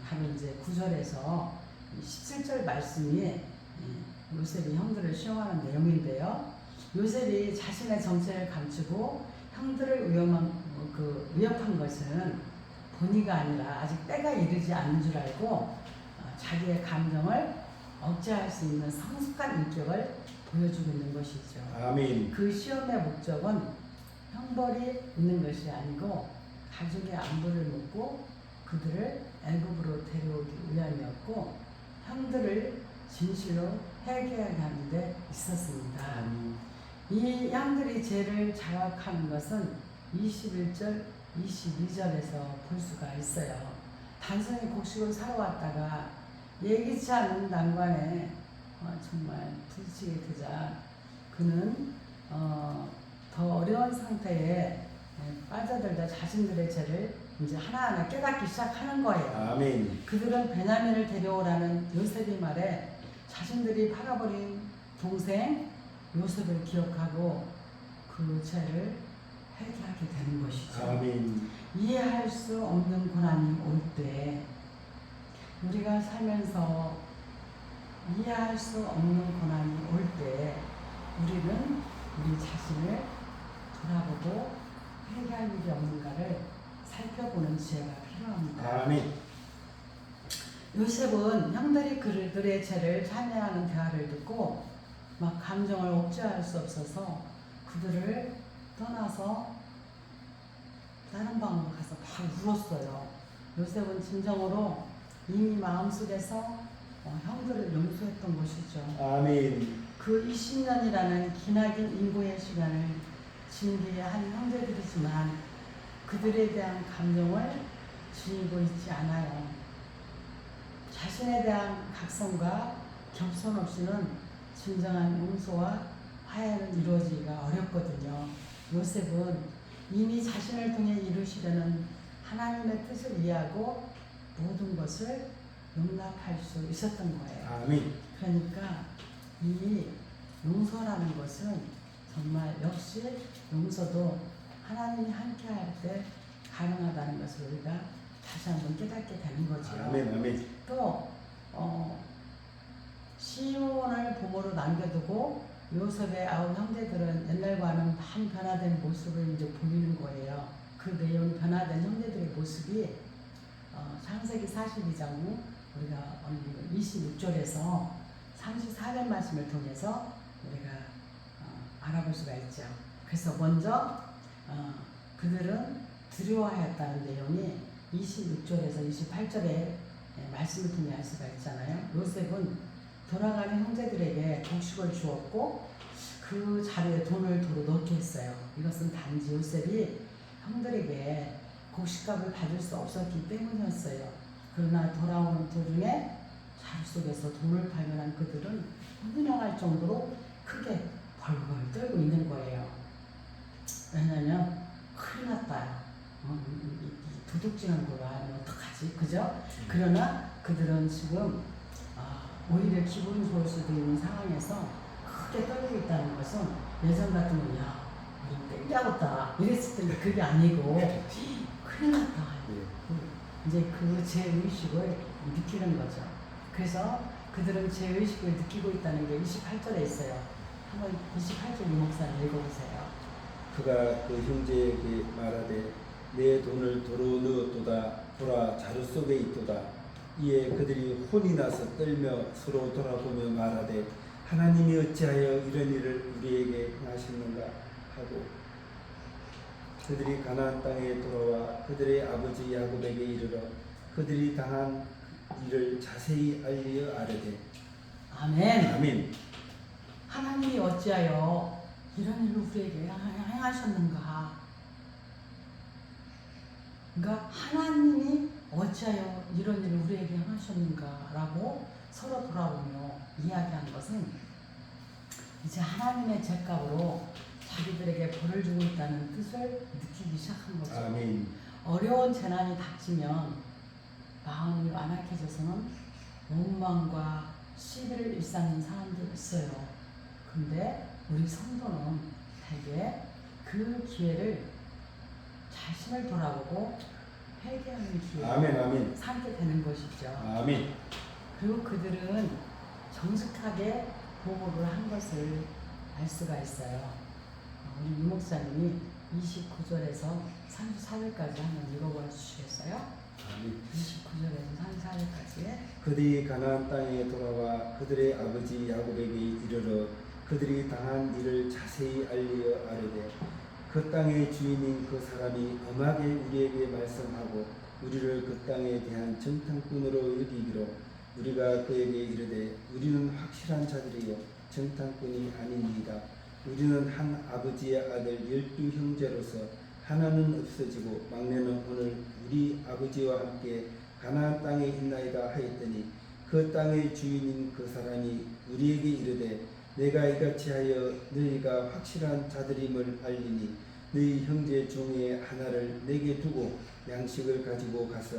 바로 이제 9절에서 17절 말씀이 요셉이 형들을 시험하는 내용인데요. 요셉이 자신의 정체를 감추고 형들을 위협한 것은 본의가 아니라 아직 때가 이르지 않은 줄 알고 자기의 감정을 억제할 수 있는 성숙한 인격을 보여주고 있는 것이죠. 아멘. 그 시험의 목적은 형벌이 있는 것이 아니고 가족의 안부를 묻고 그들을 애굽으로 데려오기 위함이었고 형들을 진실로 회개하게 하는 데 있었습니다. 이 양들이 죄를 자각하는 것은 21절, 22절에서 볼 수가 있어요. 단순히 곡식을 사러 왔다가 예기치 않은 난관에 정말 부딪히게 되자 그는 더 어려운 상태에 빠져들다 자신들의 죄를 이제 하나하나 깨닫기 시작하는 거예요. 아멘. 그들은 베냐민을 데려오라는 요셉의 말에 자신들이 팔아버린 동생 요셉을 기억하고 그 죄를 회개하게 되는 것이죠. 아멘. 이해할 수 없는 고난이 올 때 우리가 살면서 이해할 수 없는 고난이 올 때 우리는 우리 자신을 돌아보고 회개할 일이 없는가를 살펴보는 지혜가 필요합니다. 아멘. 요셉은 형들이 그들의 죄를 참여하는 대화를 듣고 막 감정을 억제할 수 없어서 그들을 떠나서 다른 방으로 가서 막 울었어요. 요셉은 진정으로 이미 마음속에서 형들을 용서했던 것이죠. 아멘. 그 20년이라는 기나긴 인고의 시간을 징계한 형제들이지만 그들에 대한 감정을 지니고 있지 않아요. 자신에 대한 각성과 겸손 없이는 진정한 용서와 화해는 이루어지기가 어렵거든요. 요셉은 이미 자신을 통해 이루시려는 하나님의 뜻을 이해하고 모든 것을 용납할 수 있었던 거예요. 아멘. 그러니까 이 용서라는 것은 정말 역시 용서도 하나님이 함께 할 때 가능하다는 것을 우리가 다시 한번 깨닫게 되는 거죠. 아멘. 아멘. 또 시몬을 부모로 남겨두고 요셉의 9 형제들은 옛날과는 많이 변화된 모습을 이제 보이는 거예요. 그 내용 변화된 형제들의 모습이 창세기 42장 후 우리가 26절에서 34절 말씀을 통해서 우리가 알아볼 수가 있죠. 그래서 먼저 그들은 두려워하였다는 내용이 26절에서 28절에 말씀을 통해 알 수가 있잖아요. 요셉은 돌아가는 형제들에게 곡식을 주었고 그 자리에 돈을 도로 넣게 했어요. 이것은 단지 요셉이 형들에게 곡식값을 받을 수 없었기 때문이었어요. 그러나 돌아오는 도중에 자루 속에서 돈을 발견한 그들은 hun명할 정도로 크게 벌벌 떨고 있는 거예요. 왜냐하면 큰일 났다. 도둑질한 거라 어떡하지? 그죠? 그러나 그들은 지금 오히려 기분이 좋을 수도 있는 상황에서 크게 떨고 있다는 것은 예전 같으면 야 우리 땡겨봤다 이랬을 텐데 그게 아니고 큰일 났다. 이제 그 죄의식을 느끼는 거죠. 그래서 그들은 죄의식을 느끼고 있다는 게 28절에 있어요. 한번 28절 이 목사님 읽어보세요. 그가 그 형제에게 말하되 내 돈을 도로 넣었도다. 보라 자루 속에 있도다. 이에 그들이 혼이 나서 떨며 서로 돌아보며 말하되 하나님이 어찌하여 이런 일을 우리에게 행하시는가 하고 그들이 가나안 땅에 돌아와 그들의 아버지 야곱에게 이르러 그들이 당한 이를 자세히 알려 아뢰되. 아멘. 아멘. 하나님이 어찌하여 이런 일을 우리에게 행하셨는가? 그러니까 하나님이 어찌하여 이런 일을 우리에게 행하셨는가라고 서로 돌아보며 이야기한 것은 이제 하나님의 죄값으로 자기들에게 벌을 주고 있다는 뜻을 느끼기 시작한 거죠. 아멘. 어려운 재난이 닥치면 마음이 완악해져서는 원망과 시비를 일삼는 사람들이 있어요. 근데 우리 성도는 대개 그 기회를 자신을 돌아보고 회개하는 기회를 아멘. 아멘. 삼게 되는 것이죠. 아멘. 그리고 그들은 정직하게 보복을 한 것을 알 수가 있어요. 우리 유 목사님이 29절에서 34절까지 한번 읽어봐 주시겠어요? 아멘. 29절에서 34절까지. 그들이 가나안 땅에 돌아와 그들의 아버지 야곱에게 이르러 그들이 당한 일을 자세히 알려 아뢰되 그 땅의 주인인 그 사람이 엄하게 우리에게 말씀하고 우리를 그 땅에 대한 정탐꾼으로 여기기로 우리가 그에게 이르되 우리는 확실한 자들이요 정탐꾼이 아니니이다. 우리는 한 아버지의 아들 12 형제로서 하나는 없어지고 막내는 오늘 우리 아버지와 함께 가나안 땅에 있나이다 하였더니 그 땅의 주인인 그 사람이 우리에게 이르되 내가 이같이 하여 너희가 확실한 자들임을 알리니 너희 형제 중에 하나를 내게 두고 양식을 가지고 가서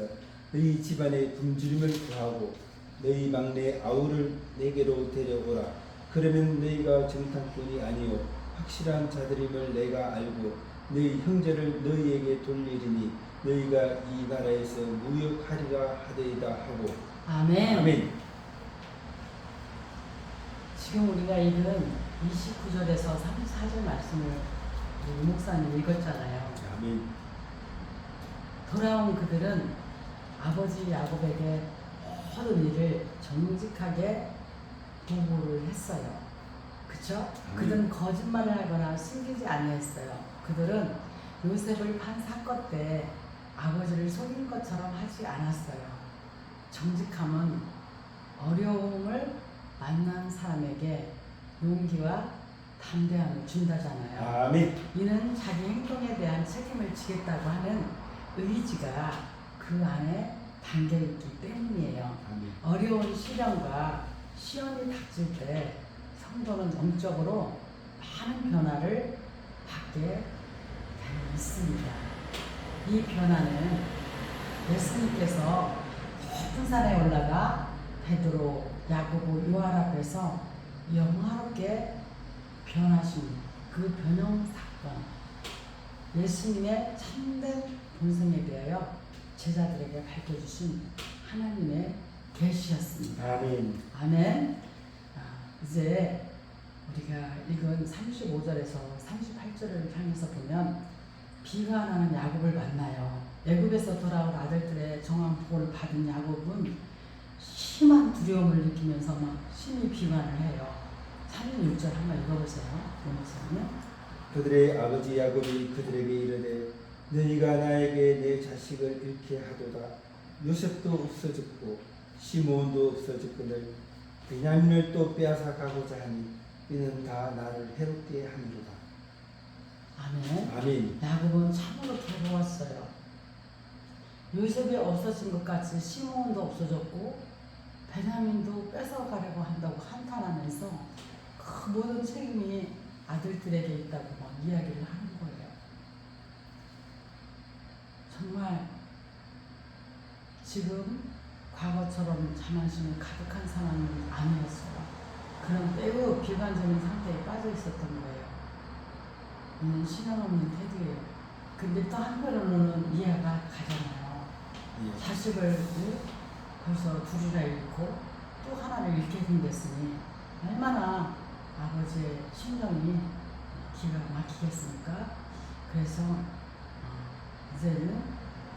너희 집안의 굶주림을 구하고 너희 막내 아우를 내게로 데려오라. 그러면 너희가 정탐꾼이 아니요 확실한 자들임을 내가 알고 너희 형제를 너희에게 돌리리니 너희가 이 나라에서 무역하리라 하되이다 하고. 아멘. 아멘. 지금 우리가 읽은 29절에서 34절 말씀을 유 목사님 읽었잖아요. 아멘. 돌아온 그들은 아버지 야곱에게 모든 일을 정직하게 보고를 했어요. 그쵸? 그들은 거짓말을 하거나 숨기지 아니했어요. 그들은 요셉을 판 사건 때 아버지를 속인 것처럼 하지 않았어요. 정직함은 어려움을 만난 사람에게 용기와 담대함을 준다잖아요. 아멘. 이는 자기 행동에 대한 책임을 지겠다고 하는 의지가 그 안에 담겨있기 때문이에요. 아멘. 어려운 시련과 시험이 닥칠 때 성도는 영적으로 많은 변화를 받게 되어 있습니다. 이 변화는 예수님께서 높은 산에 올라가 베드로, 야고보, 요한 앞에서 영화롭게 변하신 그 변형 사건, 예수님의 참된 본성에 대하여 제자들에게 밝혀주신 하나님의 계시였습니다. 아멘. 아멘. 이제 우리가 읽은 35절에서 38절을 향해서 보면 비가 나는 야곱을 만나요. 애굽에서 돌아온 아들들의 정한 보고를 받은 야곱은 심한 두려움을 느끼면서 막 심히 비관을 해요. 36절 한번 읽어보세요. 목사님. 그들의 아버지 야곱이 그들에게 이르되 너희가 나에게 내 자식을 잃게 하도다. 요셉도 없어졌고 시몬도 없어졌거늘 베냐민을 또 빼앗아 가고자 하니 이는 다 나를 해롭게 함이로다. 아멘. 아멘. 야곱은 참으로 괴로웠어요. 요셉이 없어진 것 같이 시몬도 없어졌고 베냐민도 뺏어가려고 한다고 한탄하면서 그 모든 책임이 아들들에게 있다고 막 이야기를 하는 거예요. 정말 지금 과거처럼 자만심이 가득한 상황은 아니었어요. 그런 매우 비관적인 상태에 빠져 있었던 거예요. 이는 신앙 없는 태도예요. 근데 또 한편으로는 이해가 가잖아요. 예. 자식을 벌써 둘이나 잃고 또 하나를 잃게 생겼으니 얼마나 아버지의 심정이 기가 막히겠습니까? 그래서 이제는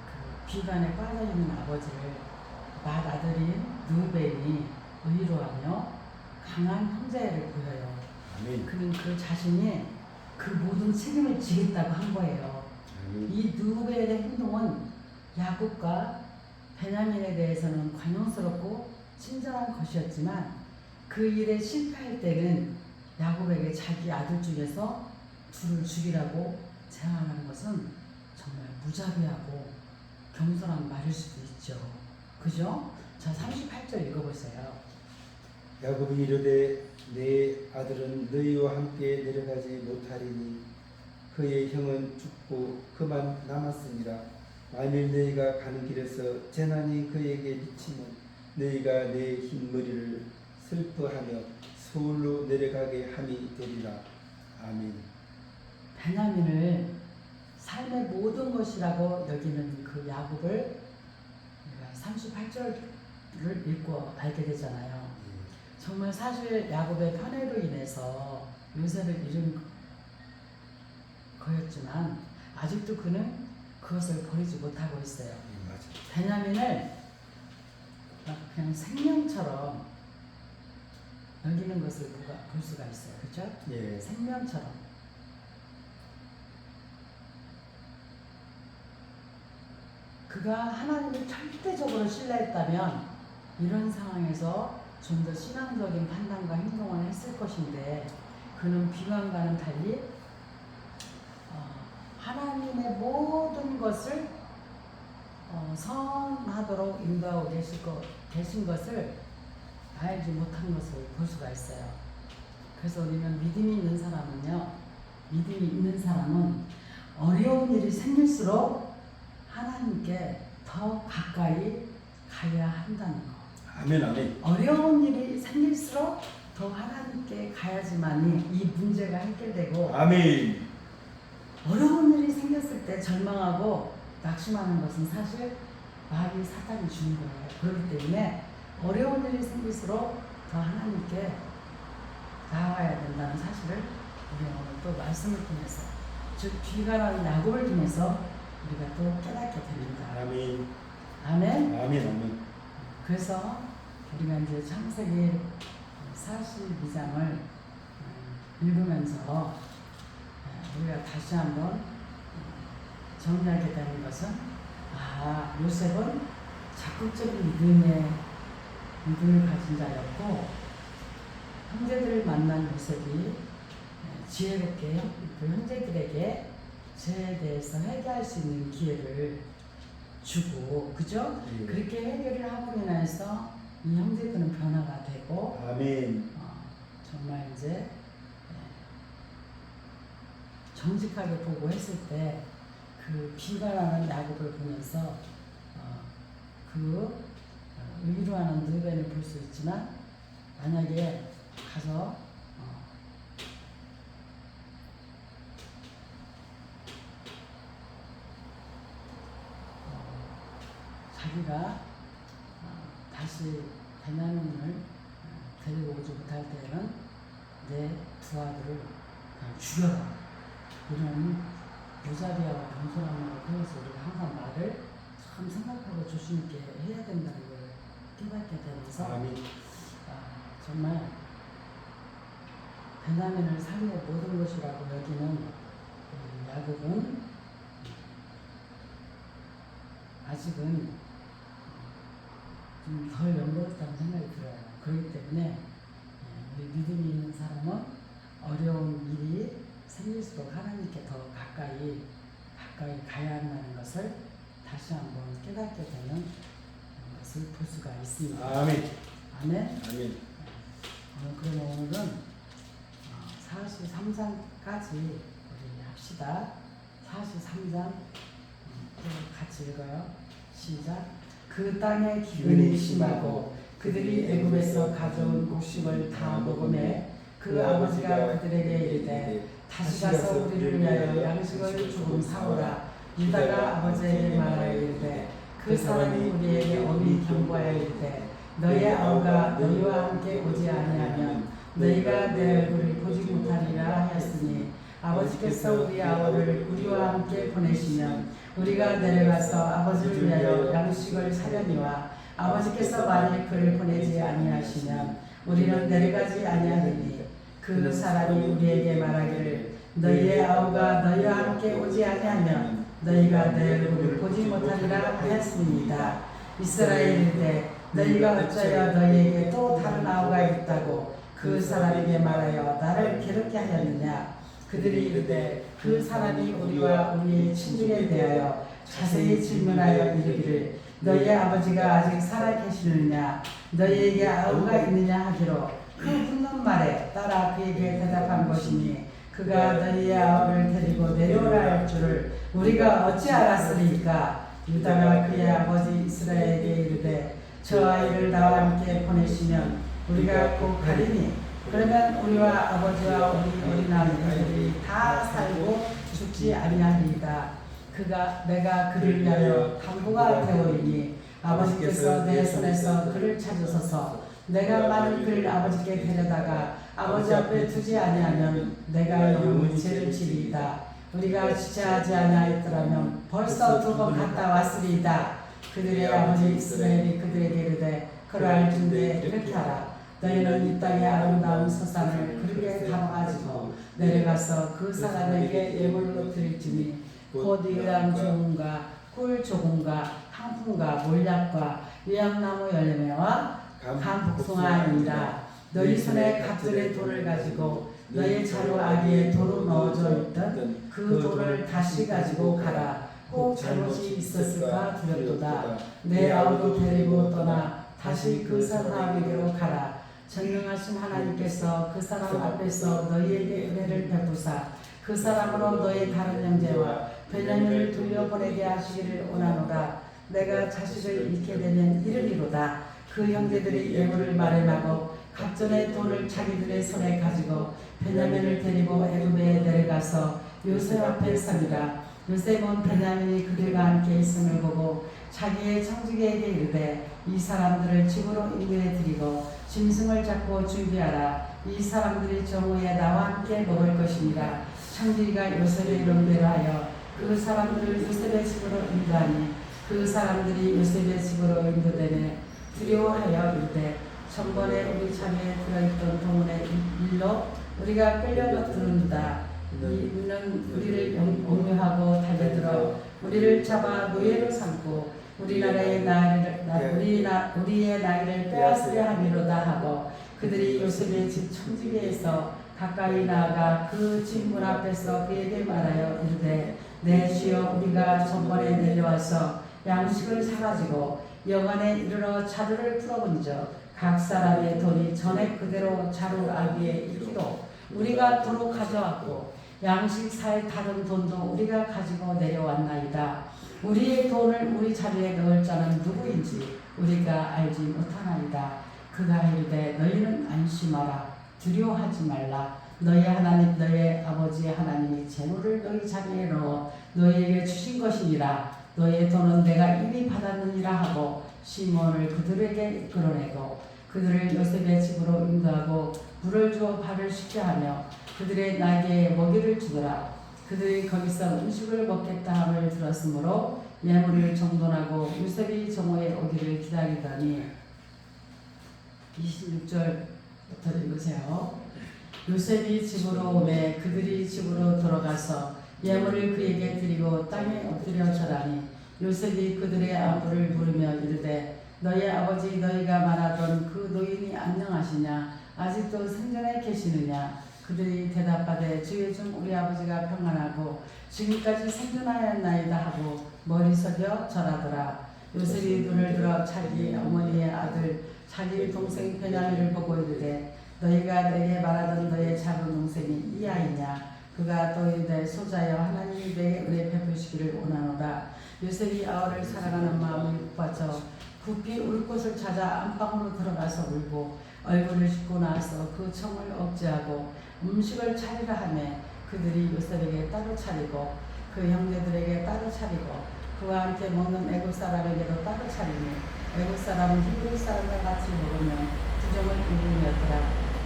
그 비관에 빠져있는 아버지를 맏아들인 르우벤이 의로하며 강한 형제를 보여요. 아멘. 그는 그 자신이 그 모든 책임을 지겠다고 한 거예요. 아멘. 이 르우벤의 행동은 야곱과 베냐민에 대해서는 관용스럽고 친절한 것이었지만 그 일에 실패할 때는 야곱에게 자기 아들 중에서 둘을 죽이라고 제안하는 것은 정말 무자비하고 겸손한 말일 수도 있죠. 그죠? 자, 38절 읽어보세요. 야곱이 이르되 내 아들은 너희와 함께 내려가지 못하리니 그의 형은 죽고 그만 남았으니라. 만일 너희가 가는 길에서 재난이 그에게 미치면 너희가 내 흰 머리를 슬퍼하며 서울로 내려가게 함이 되리라. 아멘. 베냐민을 삶의 모든 것이라고 여기는 그 야곱을 우리가 38절을 읽고 알게 되잖아요. 정말 사실 야곱의 편애로 인해서 요셉을 잃은 거였지만 아직도 그는 그것을 버리지 못하고 있어요. 베냐민을 그냥 생명처럼 여기는 것을 볼 수가 있어요. 그렇죠? 예. 생명처럼. 그가 하나님을 절대적으로 신뢰했다면 이런 상황에서 좀 더 신앙적인 판단과 행동을 했을 것인데 그는 비관과는 달리 하나님의 모든 것을 선하도록 인도하고 계신 것을 알지 못한 것을 볼 수가 있어요. 그래서 우리는 믿음이 있는 사람은 어려운 일이 생길수록 하나님께 더 가까이 가야 한다는 거. 아멘, 아멘. 어려운 일이 생길수록 더 하나님께 가야지만이 이 문제가 해결되고, 아멘. 어려운 일이 생겼을 때 절망하고 낙심하는 것은 사실 마귀 사탄이 주는 거예요. 그렇기 때문에 어려운 일이 생길수록 더 하나님께 나아가야 된다는 사실을 우리 오늘 또 말씀을 통해서, 즉 비관하는 야곱을 통해서 우리가 또 깨닫게 됩니다. 아멘. 아멘. 아멘, 아멘. 그래서 우리가 이제 창세기 42장을 읽으면서 우리가 다시 한번 정리하게 되는 것은, 요셉은 적극적인 믿음을 가진 자였고, 형제들을 만난 요셉이 지혜롭게 그 형제들에게 죄에 대해서 회개할 수 있는 기회를 주고, 그죠? 예. 그렇게 회개를 하고 인해서 이 형제들은 변화가 되고, 아멘. 정말 이제 정직하게 보고 했을 때 그 비관하는 야곱을 보면서 위로하는 르벤을 볼 수 있지만, 만약에 가서 자기가 다시 베냐민을 데리고 오지 못할 때는 내 두 아들을 그냥 죽여라, 이런 무자비하고 겸손한 말을 통해서 우리가 항상 말을 참 생각하고 조심 있게 해야 된다는 걸 깨닫게 되면서, 아멘. 정말 베냐민을 삶의 모든 것이라고 여기는 야곱은 아직은 좀 덜 연결했다는 생각이 들어요. 그렇기 때문에 우리 믿음이 있는 사람은 어려운 일이 생길수록 하나님께 더 가까이 가야 한다는 것을 다시 한번 깨닫게 되는 것을 볼 수가 있습니다. 아멘. 아멘. 아멘. 그럼 오늘은 43장까지 우리 합시다. 43장 또 같이 읽어요. 시작. 그 땅의 기근이 심하고 그들이 애굽에서 가져온 곡식을 다 먹음에 그 아버지가 그들에게 이르되 다시 가서 우리를 위하여 양식을 조금 사오라. 유다가 아버지에게 말하여 이르되 그 사람이 우리에게 엄히 경고하여 이르되 너희 아우가 너희와 함께 오지 아니하면 너희가 내 얼굴을 보지 못하리라 하였으니, 아버지께서 우리 아우를 우리와 함께 보내시면 우리가 내려가서 아버지를 위하여 양식을 사려니와, 아버지께서 만일 그를 보내지 아니하시면 우리는 내려가지 아니하리니, 그 사람이 우리에게 말하기를 너희의 아우가 너희와 함께 오지 아니하면 너희가 내 얼굴을 보지 못하리라 하였습니다. 이스라엘인데 너희가 어찌하여 너희에게 또 다른 아우가 있다고 그 사람에게 말하여 나를 괴롭게 하였느냐. 그들이 이르되 그 사람이 우리와 우리의 친족에 대하여 자세히 질문하여 이르기를 너희의 아버지가 아직 살아 계시느냐 너희에게 아우가 있느냐 하기로 그 묻는 말에 따라 그에게 대답한 것이니 그가 너희의 아우를 데리고 내려오라 할 줄을 우리가 어찌 알았으리까. 유다가 그의 아버지 이스라엘에게 이르되 저 아이를 나와 함께 보내시면 우리가 꼭 가리니 그러면 우리와 아버지와 우리 어린아이들이 다 살고 죽지 아니하리이다. 그가 내가 그를 위하여 당부가 되오리니 아버지께서 내 손에서 그를 찾으소서. 내가 만일 그를 아버지께 데려다가 아버지 앞에 두지 아니하면 내가 영원히 죄를 지리이다. 우리가 지체하지 아니하였더라면 벌써 2번 갔다 왔으리이다. 그들의 아버지 이스라엘이 그들에게 이르되 그러할진대 이렇게 하라. 너희는 이 땅의 아름다운 소산을 그르게 담아가지고 내려가서 그 사람에게 예물로 드릴지니 곧 의랑 조금과 꿀 조금과 향품과 몰약과 위향나무 열매와 감 복숭아이니라. 너희 손에 갑절의 돈을 가지고 너희 자루 아기에 돌로 넣어져 있던 그 돌을 다시 가지고 가라. 꼭 잘못이 있었을까 두렵도다. 내 아우도 데리고 떠나 다시 그 사람에게로 가라. 전능하신 하나님께서 그 사람 앞에서 너희에게 은혜를 베푸사 그 사람으로 너희 다른 형제와 베냐민을 돌려보내게 하시기를 원하노라. 내가 자식을 잃게 되면 이르리로다. 그 형제들이 예물을 마련하고 갑전의 돈을 자기들의 손에 가지고 베냐민을 데리고 애굽에 내려가서 요셉 앞에 서니라. 요셉은 베냐민이 그들과 함께 있음을 보고 자기의 청지기에게 이르되 이 사람들을 집으로 인도해 드리고 짐승을 잡고 준비하라. 이 사람들이 정오에 나와 함께 먹을 것이니라. 청지기가 요셉의 이름대로 하여 그 사람들을 요셉의 집으로 인도하니 그 사람들이 요셉의 집으로 인도되매 두려워하여 이르되 전번에 우리 자리에 들어있던 동문의 일로 우리가 끌려들은다. 이는 우리를 옹묘하고 달려들어 우리를 잡아 노예로 삼고 우리의 나이를 빼앗으려 하미로다 하고 그들이 요셉의 집 청지기에서 가까이 나아가 그 집 문 앞에서 그에게 말하여 이르되 내 주여 우리가 전번에 내려와서 양식을 사가지고 영안에 이르러 자루를 풀어본즉 각 사람의 돈이 전에 그대로 자루 아기에 있기로 우리가 도로 가져왔고 양식 살 다른 돈도 우리가 가지고 내려왔나이다. 우리의 돈을 우리 자리에 넣을 자는 누구인지 우리가 알지 못하나이다. 그가 이르되 너희는 안심하라. 두려워하지 말라. 너희 하나님 너희 아버지 하나님이 재물을 너희 자리에 넣어 너희에게 주신 것이니라. 너희의 돈은 내가 이미 받았느니라 하고 시몬을 그들에게 이끌어내고 그들을 요셉의 집으로 인도하고 물을 주어 발을 씻게 하며 그들의 나귀에 먹이를 주더라. 그들이 거기서 음식을 먹겠다 함을 들었으므로 예물을 정돈하고 요셉이 정오에 오기를 기다리더니 26절부터 읽으세요. 요셉이 집으로 오매 그들이 집으로 들어가서 예물을 그에게 드리고 땅에 엎드려 절하니 요셉이 그들의 안부를 물으며 이르되 너희 아버지 너희가 말하던 그 노인이 안녕하시냐 아직도 생전에 계시느냐. 그들이 대답하되 주의 중 우리 아버지가 평안하고 지금까지 생존하였나이다 하고 머리 숙여 절하더라. 요셉이 눈을 들어 자기 어머니의 아들 자기 동생 베냐민을 보고 이르되 너희가 내게 말하던 너의 작은 동생이 이 아이냐. 그가 또 이르되 소자여 하나님이 내게 은혜 베푸시기를 원하노라. 요셉이 아우를 사랑하는 마음이 북받쳐 급히 울 곳을 찾아 안방으로 들어가서 울고 얼굴을 씻고 나서 그 청을 억제하고 음식을 차리라 하매 그들이 요셉에게 따로 차리고 그 형제들에게 따로 차리고 그와 함께 먹는 애굽 사람에게도 따로 차리니 애굽 사람은 히브리 사람과 같이 먹으면 부정을 일으켰더라.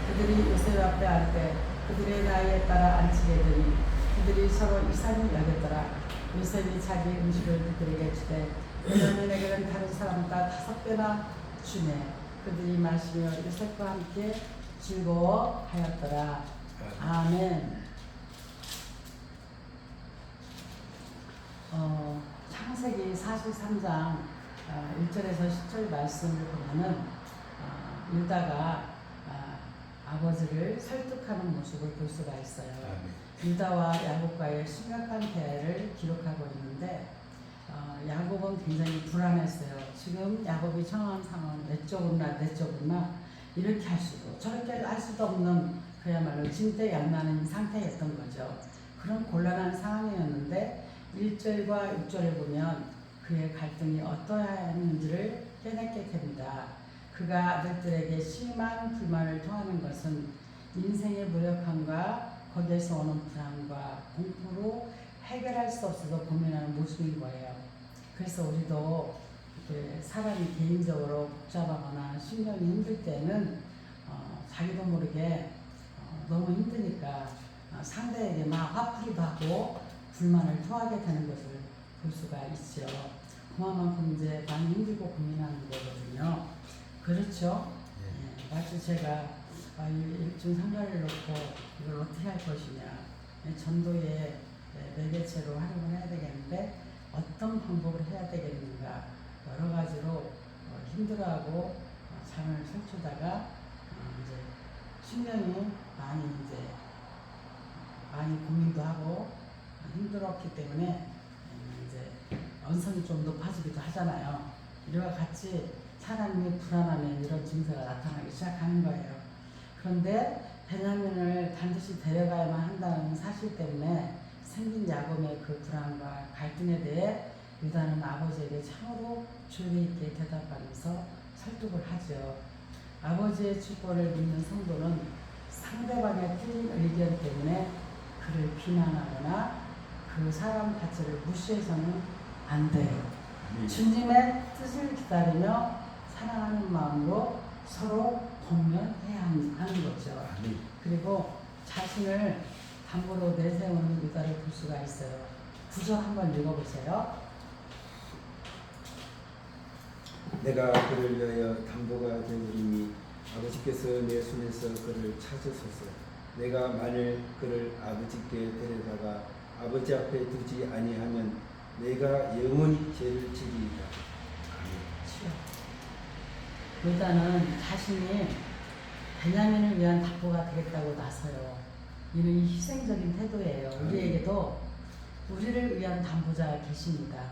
그들이 요셉 앞에 할 때 그들의 나이에 따라 앉히게 되니 그들이 서로 이상히 여겼더라. 요셉이 자기 음식을 그들에게 주되 베냐민에게는 다른 사람보다 5배나 주네. 그들이 마시며 요셉과 함께 즐거워하였더라. 아멘. 창세기 43장 1절에서 10절 말씀을 보면은 유다가 아버지를 설득하는 모습을 볼 수가 있어요. 유다와 야곱과의 심각한 대화를 기록하고 있는데 야곱은 굉장히 불안했어요. 지금 야곱이 처한 상황 내쫓구나 이렇게 할 수도 저렇게 할 수도 없는 그야말로 진퇴양난인 상태였던 거죠. 그런 곤란한 상황이었는데 1절과 6절을 보면 그의 갈등이 어떠했는지를 깨닫게 됩니다. 그가 아들들에게 심한 불만을 토하는 것은 인생의 무력함과 거기에서 오는 불안과 공포로 해결할 수 없어서 고민하는 모습인 거예요. 그래서 우리도 이렇게 사람이 개인적으로 복잡하거나 신경이 힘들 때는 자기도 모르게 너무 힘드니까 상대에게 막 화풀이도 하고 불만을 토하게 되는 것을 볼 수가 있죠. 그만큼 이제 많이 힘들고 고민하는 거거든요. 그렇죠? 네, 마치 제가 일중 상가를 놓고 이걸 어떻게 할 것이냐, 전도에 매개체로 활용을 해야 되겠는데 어떤 방법을 해야 되겠는가, 여러 가지로 힘들어하고 잠을 설치다가 이제 신경이 많이 고민도 하고 힘들었기 때문에 이제 언성이 좀 높아지기도 하잖아요. 이와 같이 사람이 불안하면 이런 증세가 나타나기 시작하는 거예요. 그런데 베냐민을 반드시 데려가야만 한다는 사실 때문에 생긴 야곱의 그 불안과 갈등에 대해 유다는 아버지에게 참으로 주의 있게 대답하면서 설득을 하죠. 아버지의 축복을 믿는 성도는 상대방의 틀린 의견 때문에 그를 비난하거나 그 사람 가치를 무시해서는 안 돼요. 주님의 뜻을 기다리며 사랑하는 마음으로 서로 공면해야 하는 거죠. 그리고 자신을 담보로 내세우는 유다를 볼 수가 있어요. 9절 한번 읽어보세요. 내가 그를 위하여 담보가 되오리니 아버지께서 내 손에서 그를 찾으소서. 내가 만일 그를 아버지께 데려다가 아버지 앞에 두지 아니하면 내가 영원히 죄를 지리이다. 유다는 자신이 베냐민을 위한 담보가 되겠다고 나서요. 이는 희생적인 태도예요. 우리에게도 우리를 위한 담보자가 계십니다.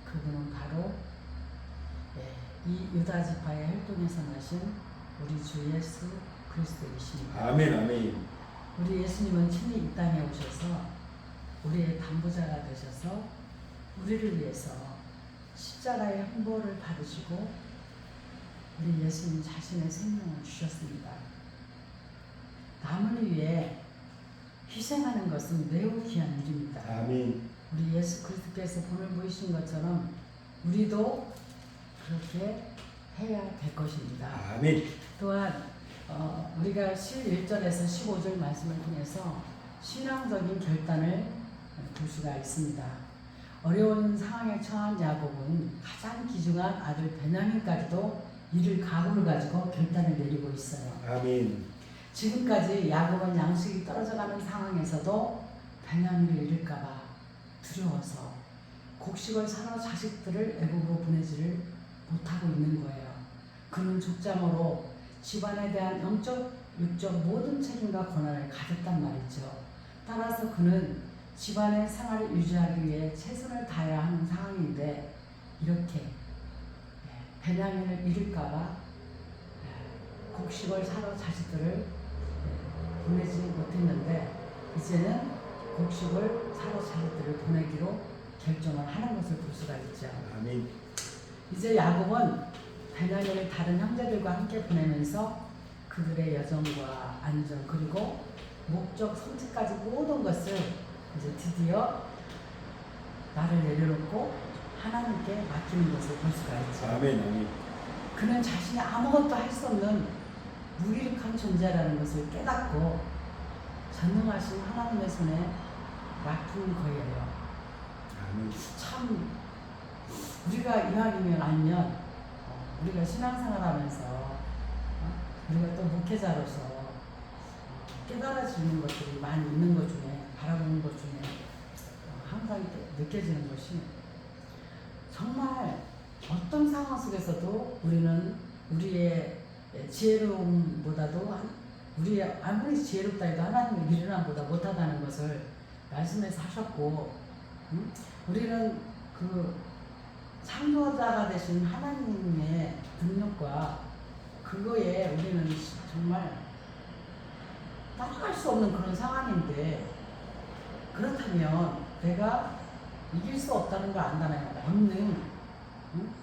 그분은 바로 이 유다 지파의 혈통에서 나신 우리 주 예수 그리스도이십니다. 아멘, 아멘. 우리 예수님은 친히 이 땅에 오셔서 우리의 담보자가 되셔서 우리를 위해서 십자가의 형벌을 받으시고 우리 예수님 자신의 생명을 주셨습니다. 남을 위해 희생하는 것은 매우 귀한 일입니다. 아멘. 우리 예수 그리스도께서 본을 보이신 것처럼 우리도 그렇게 해야 될 것입니다. 아멘. 또한 우리가 1절에서 15절 말씀을 통해서 신앙적인 결단을 볼 수가 있습니다. 어려운 상황에 처한 야곱은 가장 귀중한 아들 베냐민까지도 이를 각오를 가지고 결단을 내리고 있어요. 아멘. 지금까지 야곱은 양식이 떨어져가는 상황에서도 베냐민을 잃을까봐 두려워서 곡식을 사러 자식들을 애굽으로 보내지를 못하고 있는 거예요. 그는 족장으로 집안에 대한 영적, 육적 모든 책임과 권한을 가졌단 말이죠. 따라서 그는 집안의 생활을 유지하기 위해 최선을 다해야 하는 상황인데 이렇게 베냐민을 잃을까봐 곡식을 사러 자식들을 보내지 못했는데 이제는 곡식을 사러 자식들을 보내기로 결정을 하는 것을 볼 수가 있죠. 아멘. 이제 야곱은 베냐민을 다른 형제들과 함께 보내면서 그들의 여정과 안전 그리고 목적 성취까지 모든 것을 이제 드디어 나를 내려놓고 하나님께 맡기는 것을 볼 수가 있죠. 아멘. 아멘. 그는 자신이 아무것도 할 수 없는 무기력한 존재라는 것을 깨닫고 전능하신 하나님의 손에 맡긴 거예요. 아멘. 참 우리가 이왕이면 알면 우리가 신앙생활하면서 우리가 또 목회자로서 깨달아지는 것들이 많이 있는 것 중에 바라보는 것 중에 항상 느껴지는 것이 정말 어떤 상황 속에서도 우리는 우리의 지혜로움보다도 우리의 아무리 지혜롭다 해도 하나님의 미련함보다 못하다는 것을 말씀해서 하셨고, 우리는 그 창조자가 되신 하나님의 능력과 그거에 우리는 정말 따라갈 수 없는 그런 상황인데, 그렇다면 내가 이길 수 없다는 걸 안다면 언능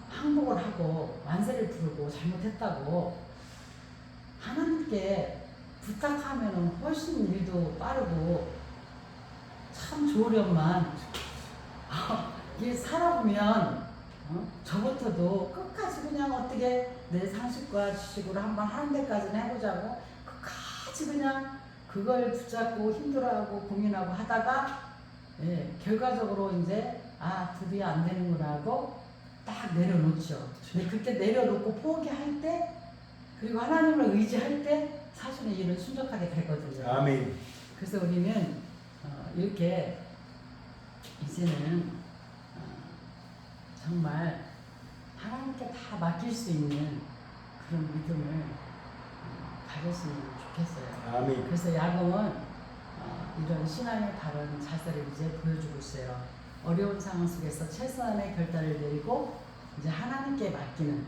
항복을 하고 만세를 부르고 잘못했다고 하나님께 부탁하면 훨씬 일도 빠르고 참 좋으련만 이게 살아보면 저부터도 끝까지 그냥 어떻게 내 상식과 지식으로 한번 하는 데까지는 해보자고 끝까지 그냥 그걸 붙잡고 힘들어하고 고민하고 하다가 결과적으로 이제 드디어 안 되는구나 하고 딱 내려놓죠. 근데 그때 내려놓고 포기할 때, 그리고 하나님을 의지할 때 사실은 일은 순적하게 되거든요. 아멘. 그래서 우리는 이렇게 이제는 정말 하나님께 다 맡길 수 있는 그런 믿음을 가졌으면 좋겠어요. 아멘. 그래서 야곱은 이런 신앙의 바른 자세를 이제 보여주고 있어요. 어려운 상황 속에서 최선의 결단을 내리고 이제 하나님께 맡기는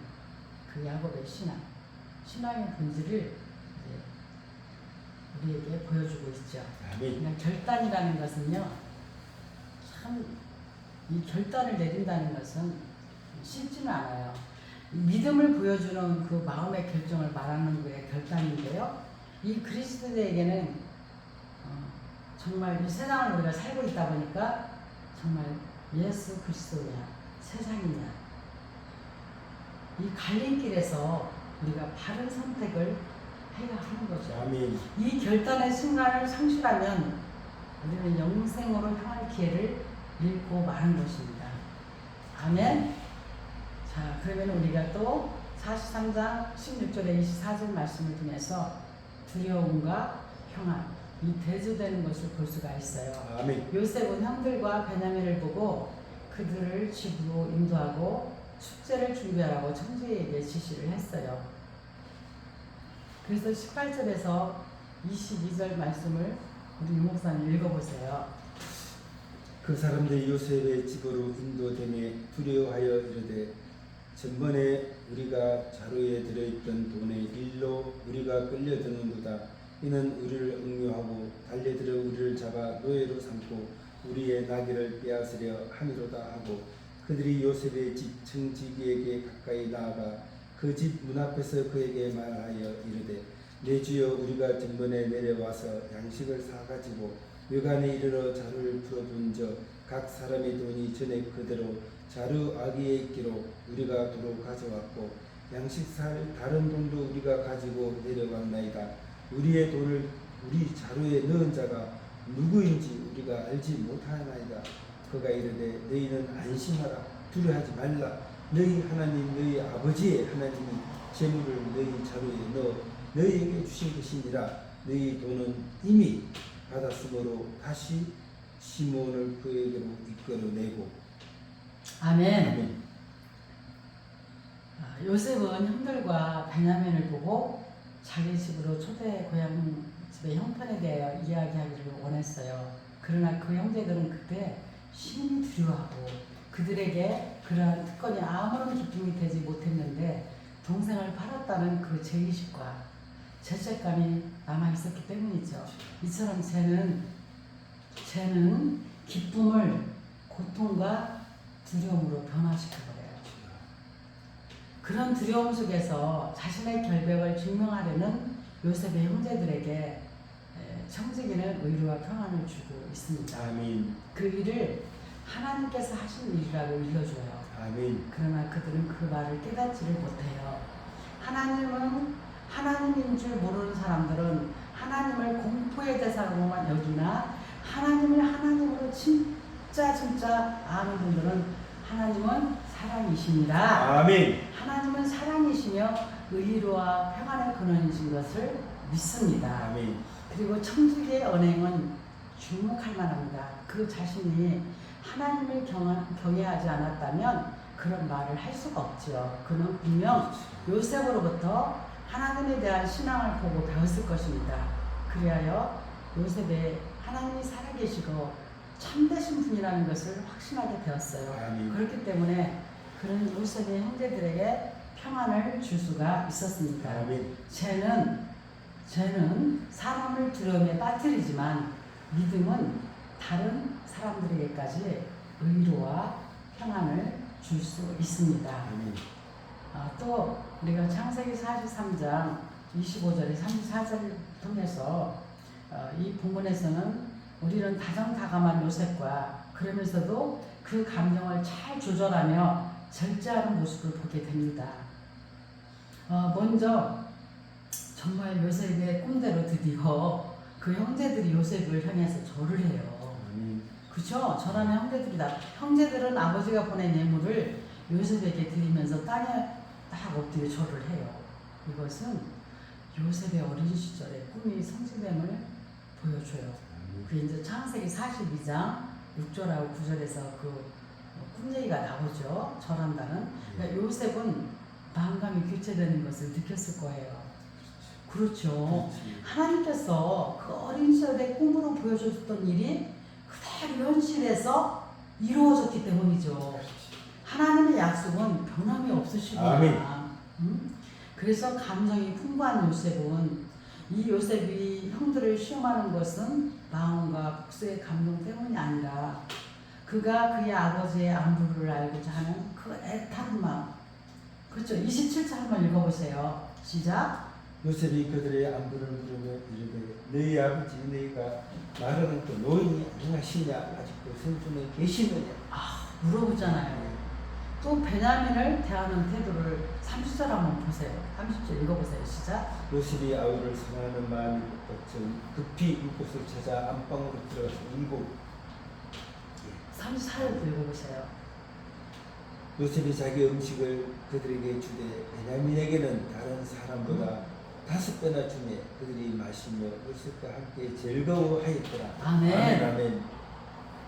그 야곱의 신앙의 본질을 이제 우리에게 보여주고 있죠. 아멘. 그냥 결단이라는 것은요, 참 이 결단을 내린다는 것은 쉽지는 않아요. 믿음을 보여주는 그 마음의 결정을 말하는 거에 결단인데요. 이 그리스도인에게는 정말 이 세상을 우리가 살고 있다 보니까 정말 예수 그리스도냐 세상이냐 이 갈림길에서 우리가 바른 선택을 해야 하는 거죠. 아멘. 이 결단의 순간을 상실하면 우리는 영생으로 향할 기회를 잃고 마는 것입니다. 아멘. 자, 그러면 우리가 또 43장 16절에 24절 말씀을 통해서 두려움과 평안, 이 대조되는 것을 볼 수가 있어요. 아멘. 요셉은 형들과 베냐민을 보고 그들을 집으로 인도하고 축제를 준비하라고 청지에게 지시를 했어요. 그래서 18절에서 22절 말씀을 우리 유목사님 읽어보세요. 그 사람들이 요셉의 집으로 인도되매 두려워하여 이르되 전번에 우리가 자루에 들어있던 돈의 일로 우리가 끌려드는도다. 이는 우리를 억류하고 달려들어 우리를 잡아 노예로 삼고 우리의 나귀를 빼앗으려 함이로다 하고 그들이 요셉의 집 청지기에게 가까이 나아가 그 집 문 앞에서 그에게 말하여 이르되 내 주여 우리가 전번에 내려와서 양식을 사가지고 외관에 이르러 자루를 풀어둔저 각 사람의 돈이 전에 그대로 자루 아기에 있기로 우리가 도로 가져왔고 양식 살 다른 돈도 우리가 가지고 내려왔나이다. 우리의 돈을 우리 자루에 넣은 자가 누구인지 우리가 알지 못하나이다. 그가 이르되 너희는 안심하라 두려워하지 말라. 너희 하나님 너희 아버지의 하나님이 재물을 너희 자루에 넣어 너희에게 주신 것이니라. 너희 돈은 이미 받았으므로 다시 시몬을 그에게로 이끌어내고. 아멘. 아멘. 요셉은 형들과 베냐민을 보고 자기 집으로 초대 고향 집의 형편에 대하여 이야기하기를 원했어요. 그러나 그 형제들은 그때 심히 두려워하고 그들에게 그러한 특권이 아무런 기쁨이 되지 못했는데 동생을 팔았다는 그 죄의식과 죄책감이 남아있었기 때문이죠. 이처럼 죄는 기쁨을 고통과 두려움으로 변화시켜버려요. 그런 두려움 속에서 자신의 결백을 증명하려는 요셉의 형제들에게 청지기는 의로와 평안을 주고 있습니다. 아멘. 그 일을 하나님께서 하신 일이라고 일러줘요. 아멘. 그러나 그들은 그 말을 깨닫지를 못해요. 하나님은 하나님인 줄 모르는 사람들은 하나님을 공포의 대상으로만 여기나 하나님을 하나님으로 진짜 아는 분들은 하나님은 사랑이십니다. 아멘. 하나님은 사랑이시며 의로와 평안의 근원이신 것을 믿습니다. 아멘. 그리고 청지기의 언행은 주목할 만합니다. 그 자신이 하나님을 경외하지 않았다면 그런 말을 할 수가 없죠. 그는 분명 요셉으로부터 하나님에 대한 신앙을 보고 배웠을 것입니다. 그리하여 요셉의 하나님이 살아계시고 참되신 분이라는 것을 확신하게 되었어요. 아멘. 그렇기 때문에 그는 요셉의 형제들에게 평안을 줄 수가 있었습니다. 아멘. 죄는 사람을 두려움에 빠뜨리지만 믿음은 다른 사람들에게까지 의로와 평안을 줄 수 있습니다. 아멘. 또 우리가 창세기 43장 25절에 34절을 통해서 이 본문에서는 우리는 다정다감한 요셉과 그러면서도 그 감정을 잘 조절하며 절제하는 모습을 보게 됩니다. 먼저 정말 요셉의 꿈대로 드디어 그 형제들이 요셉을 향해서 절을 해요. 그렇죠? 절하는 형제들은 아버지가 보낸 예물을 요셉에게 드리면서 땅에 딱 엎드려 절을 해요. 이것은 요셉의 어린 시절의 꿈이 성취됨을 보여줘요. 그게 이제 창세기 42장 6절하고 9절에서 그 꿈 얘기가 나오죠. 절한다는. 그러니까 요셉은 마음감이 교체되는 것을 느꼈을 거예요. 그렇죠. 하나님께서 그 어린 시절의 꿈으로 보여줬던 일이 그대로 현실에서 이루어졌기 때문이죠. 하나님의 약속은 변함이 없으시구나. 그래서 감정이 풍부한 요셉은 이 요셉이 형들을 시험하는 것은 마음과 복수의 감동 때문이 아니라 그가 그의 아버지의 안부를 알고자 하는 그 애타는 마음. 그렇죠. 27절 한번 읽어보세요. 시작. 요셉이 그들의 안부를 물으며 이르되 너희 아버지 너희가 말하는 그 노인이 안녕하시냐 아직도 생존에 계시느냐. 물어보잖아요. 또 베냐민을 대하는 태도를 30절 한번 보세요. 30절 읽어보세요. 시작. 요셉이 아우를 사랑하는 마음이 급히 이곳을 찾아 안방으로 들어가서 일곱 34절도 읽어보세요. 요셉이 자기 음식을 그들에게 주되 베냐민에게는 다른 사람보다 5배나 주매 그들이 마시며 요셉과 함께 즐거워하였더라. 아멘. 아멘.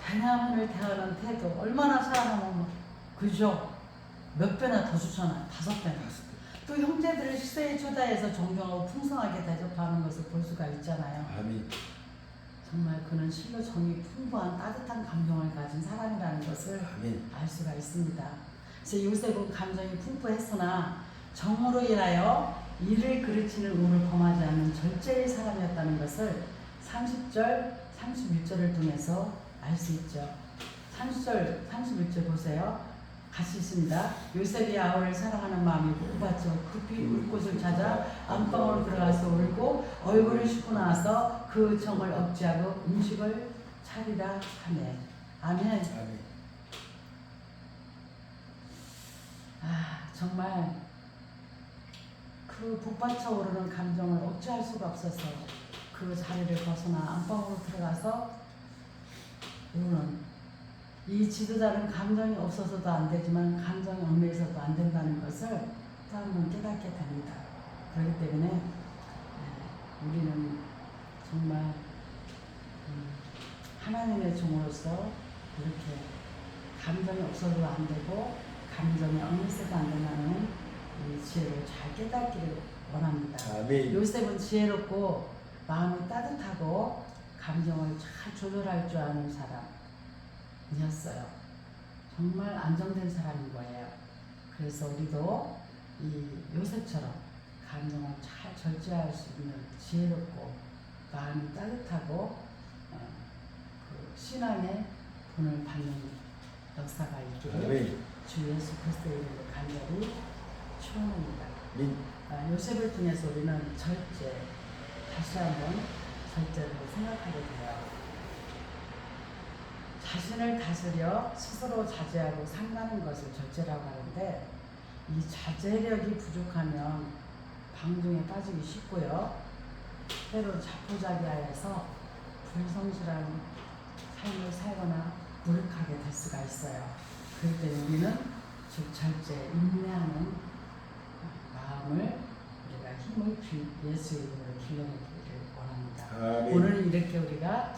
베냐민을 대하는 태도 얼마나 사랑하면 그죠? 몇 배나 더 주잖아요. 5배나. 또 형제들을 식사에 초대해서 정중하고 풍성하게 대접하는 것을 볼 수가 있잖아요. 아멘. 정말 그는 실로 정이 풍부한 따뜻한 감정을 가진 사람이라는 것을 아멘. 알 수가 있습니다. 그래서 요셉은 감정이 풍부했으나 정으로 인하여 이를 그르치는 의를 범하지 않는 절제의 사람이었다는 것을 30절, 31절을 통해서 알 수 있죠. 30절, 31절 보세요. 같이 있습니다. 요셉이 아우를 사랑하는 마음이 고팠죠. 급히 울 곳을 찾아 안방으로 들어가서 울고 얼굴을 씻고 나와서 그 정을 억제하고 음식을 차리라 하네. 아멘. 아멘. 정말 그 북받쳐 오르는 감정을 억제할 수가 없어서 그 자리를 벗어나 안방으로 들어가서 우는 이 지도자는 감정이 없어서도 안 되지만 감정이 얽매여서도 안 된다는 것을 또 한 번 깨닫게 됩니다. 그렇기 때문에 우리는 정말 하나님의 종으로서 이렇게 감정이 없어도 안 되고 감정이 얽매여서도 안 된다는 이 지혜를 잘 깨닫기를 원합니다. 아멘. 요셉은 지혜롭고 마음이 따뜻하고 감정을 잘 조절할 줄 아는 사람이었어요. 정말 안정된 사람인 거예요. 그래서 우리도 이 요셉처럼 감정을 잘 절제할 수 있는 지혜롭고 마음이 따뜻하고 그 신앙의 본을 받는 역사가 있기를 주 예수 그리스도의 이름으로 간절히 축원합니다. 요셉을 통해서 우리는 절제, 다시 한번 절제를 생각하게 돼요. 자신을 다스려 스스로 자제하고 삼가는 것을 절제라고 하는데 이 자제력이 부족하면 방종에 빠지기 쉽고요. 때로 자포자기하여서 불성실한 삶을 살거나 무력하게 될 수가 있어요. 그렇기 때문에 우리는 즉 절제, 인내하는 마음을 우리가 힘을 예수의 이름으로 길러내기를 원합니다. 아멘. 오늘 이렇게 우리가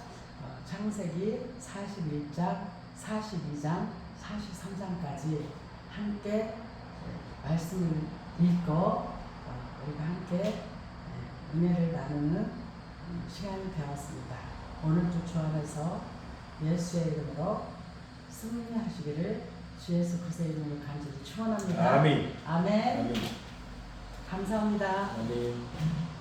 창세기 41장, 42장, 43장까지 함께 말씀을 읽고 우리가 함께 은혜를 나누는 시간이 되었습니다. 오늘도 주 안에서 예수의 이름으로 승리하시기를 주 예수 그리스도의 이름으로 간절히 축원합니다. 아멘. 아멘. 아멘. 감사합니다. 아멘.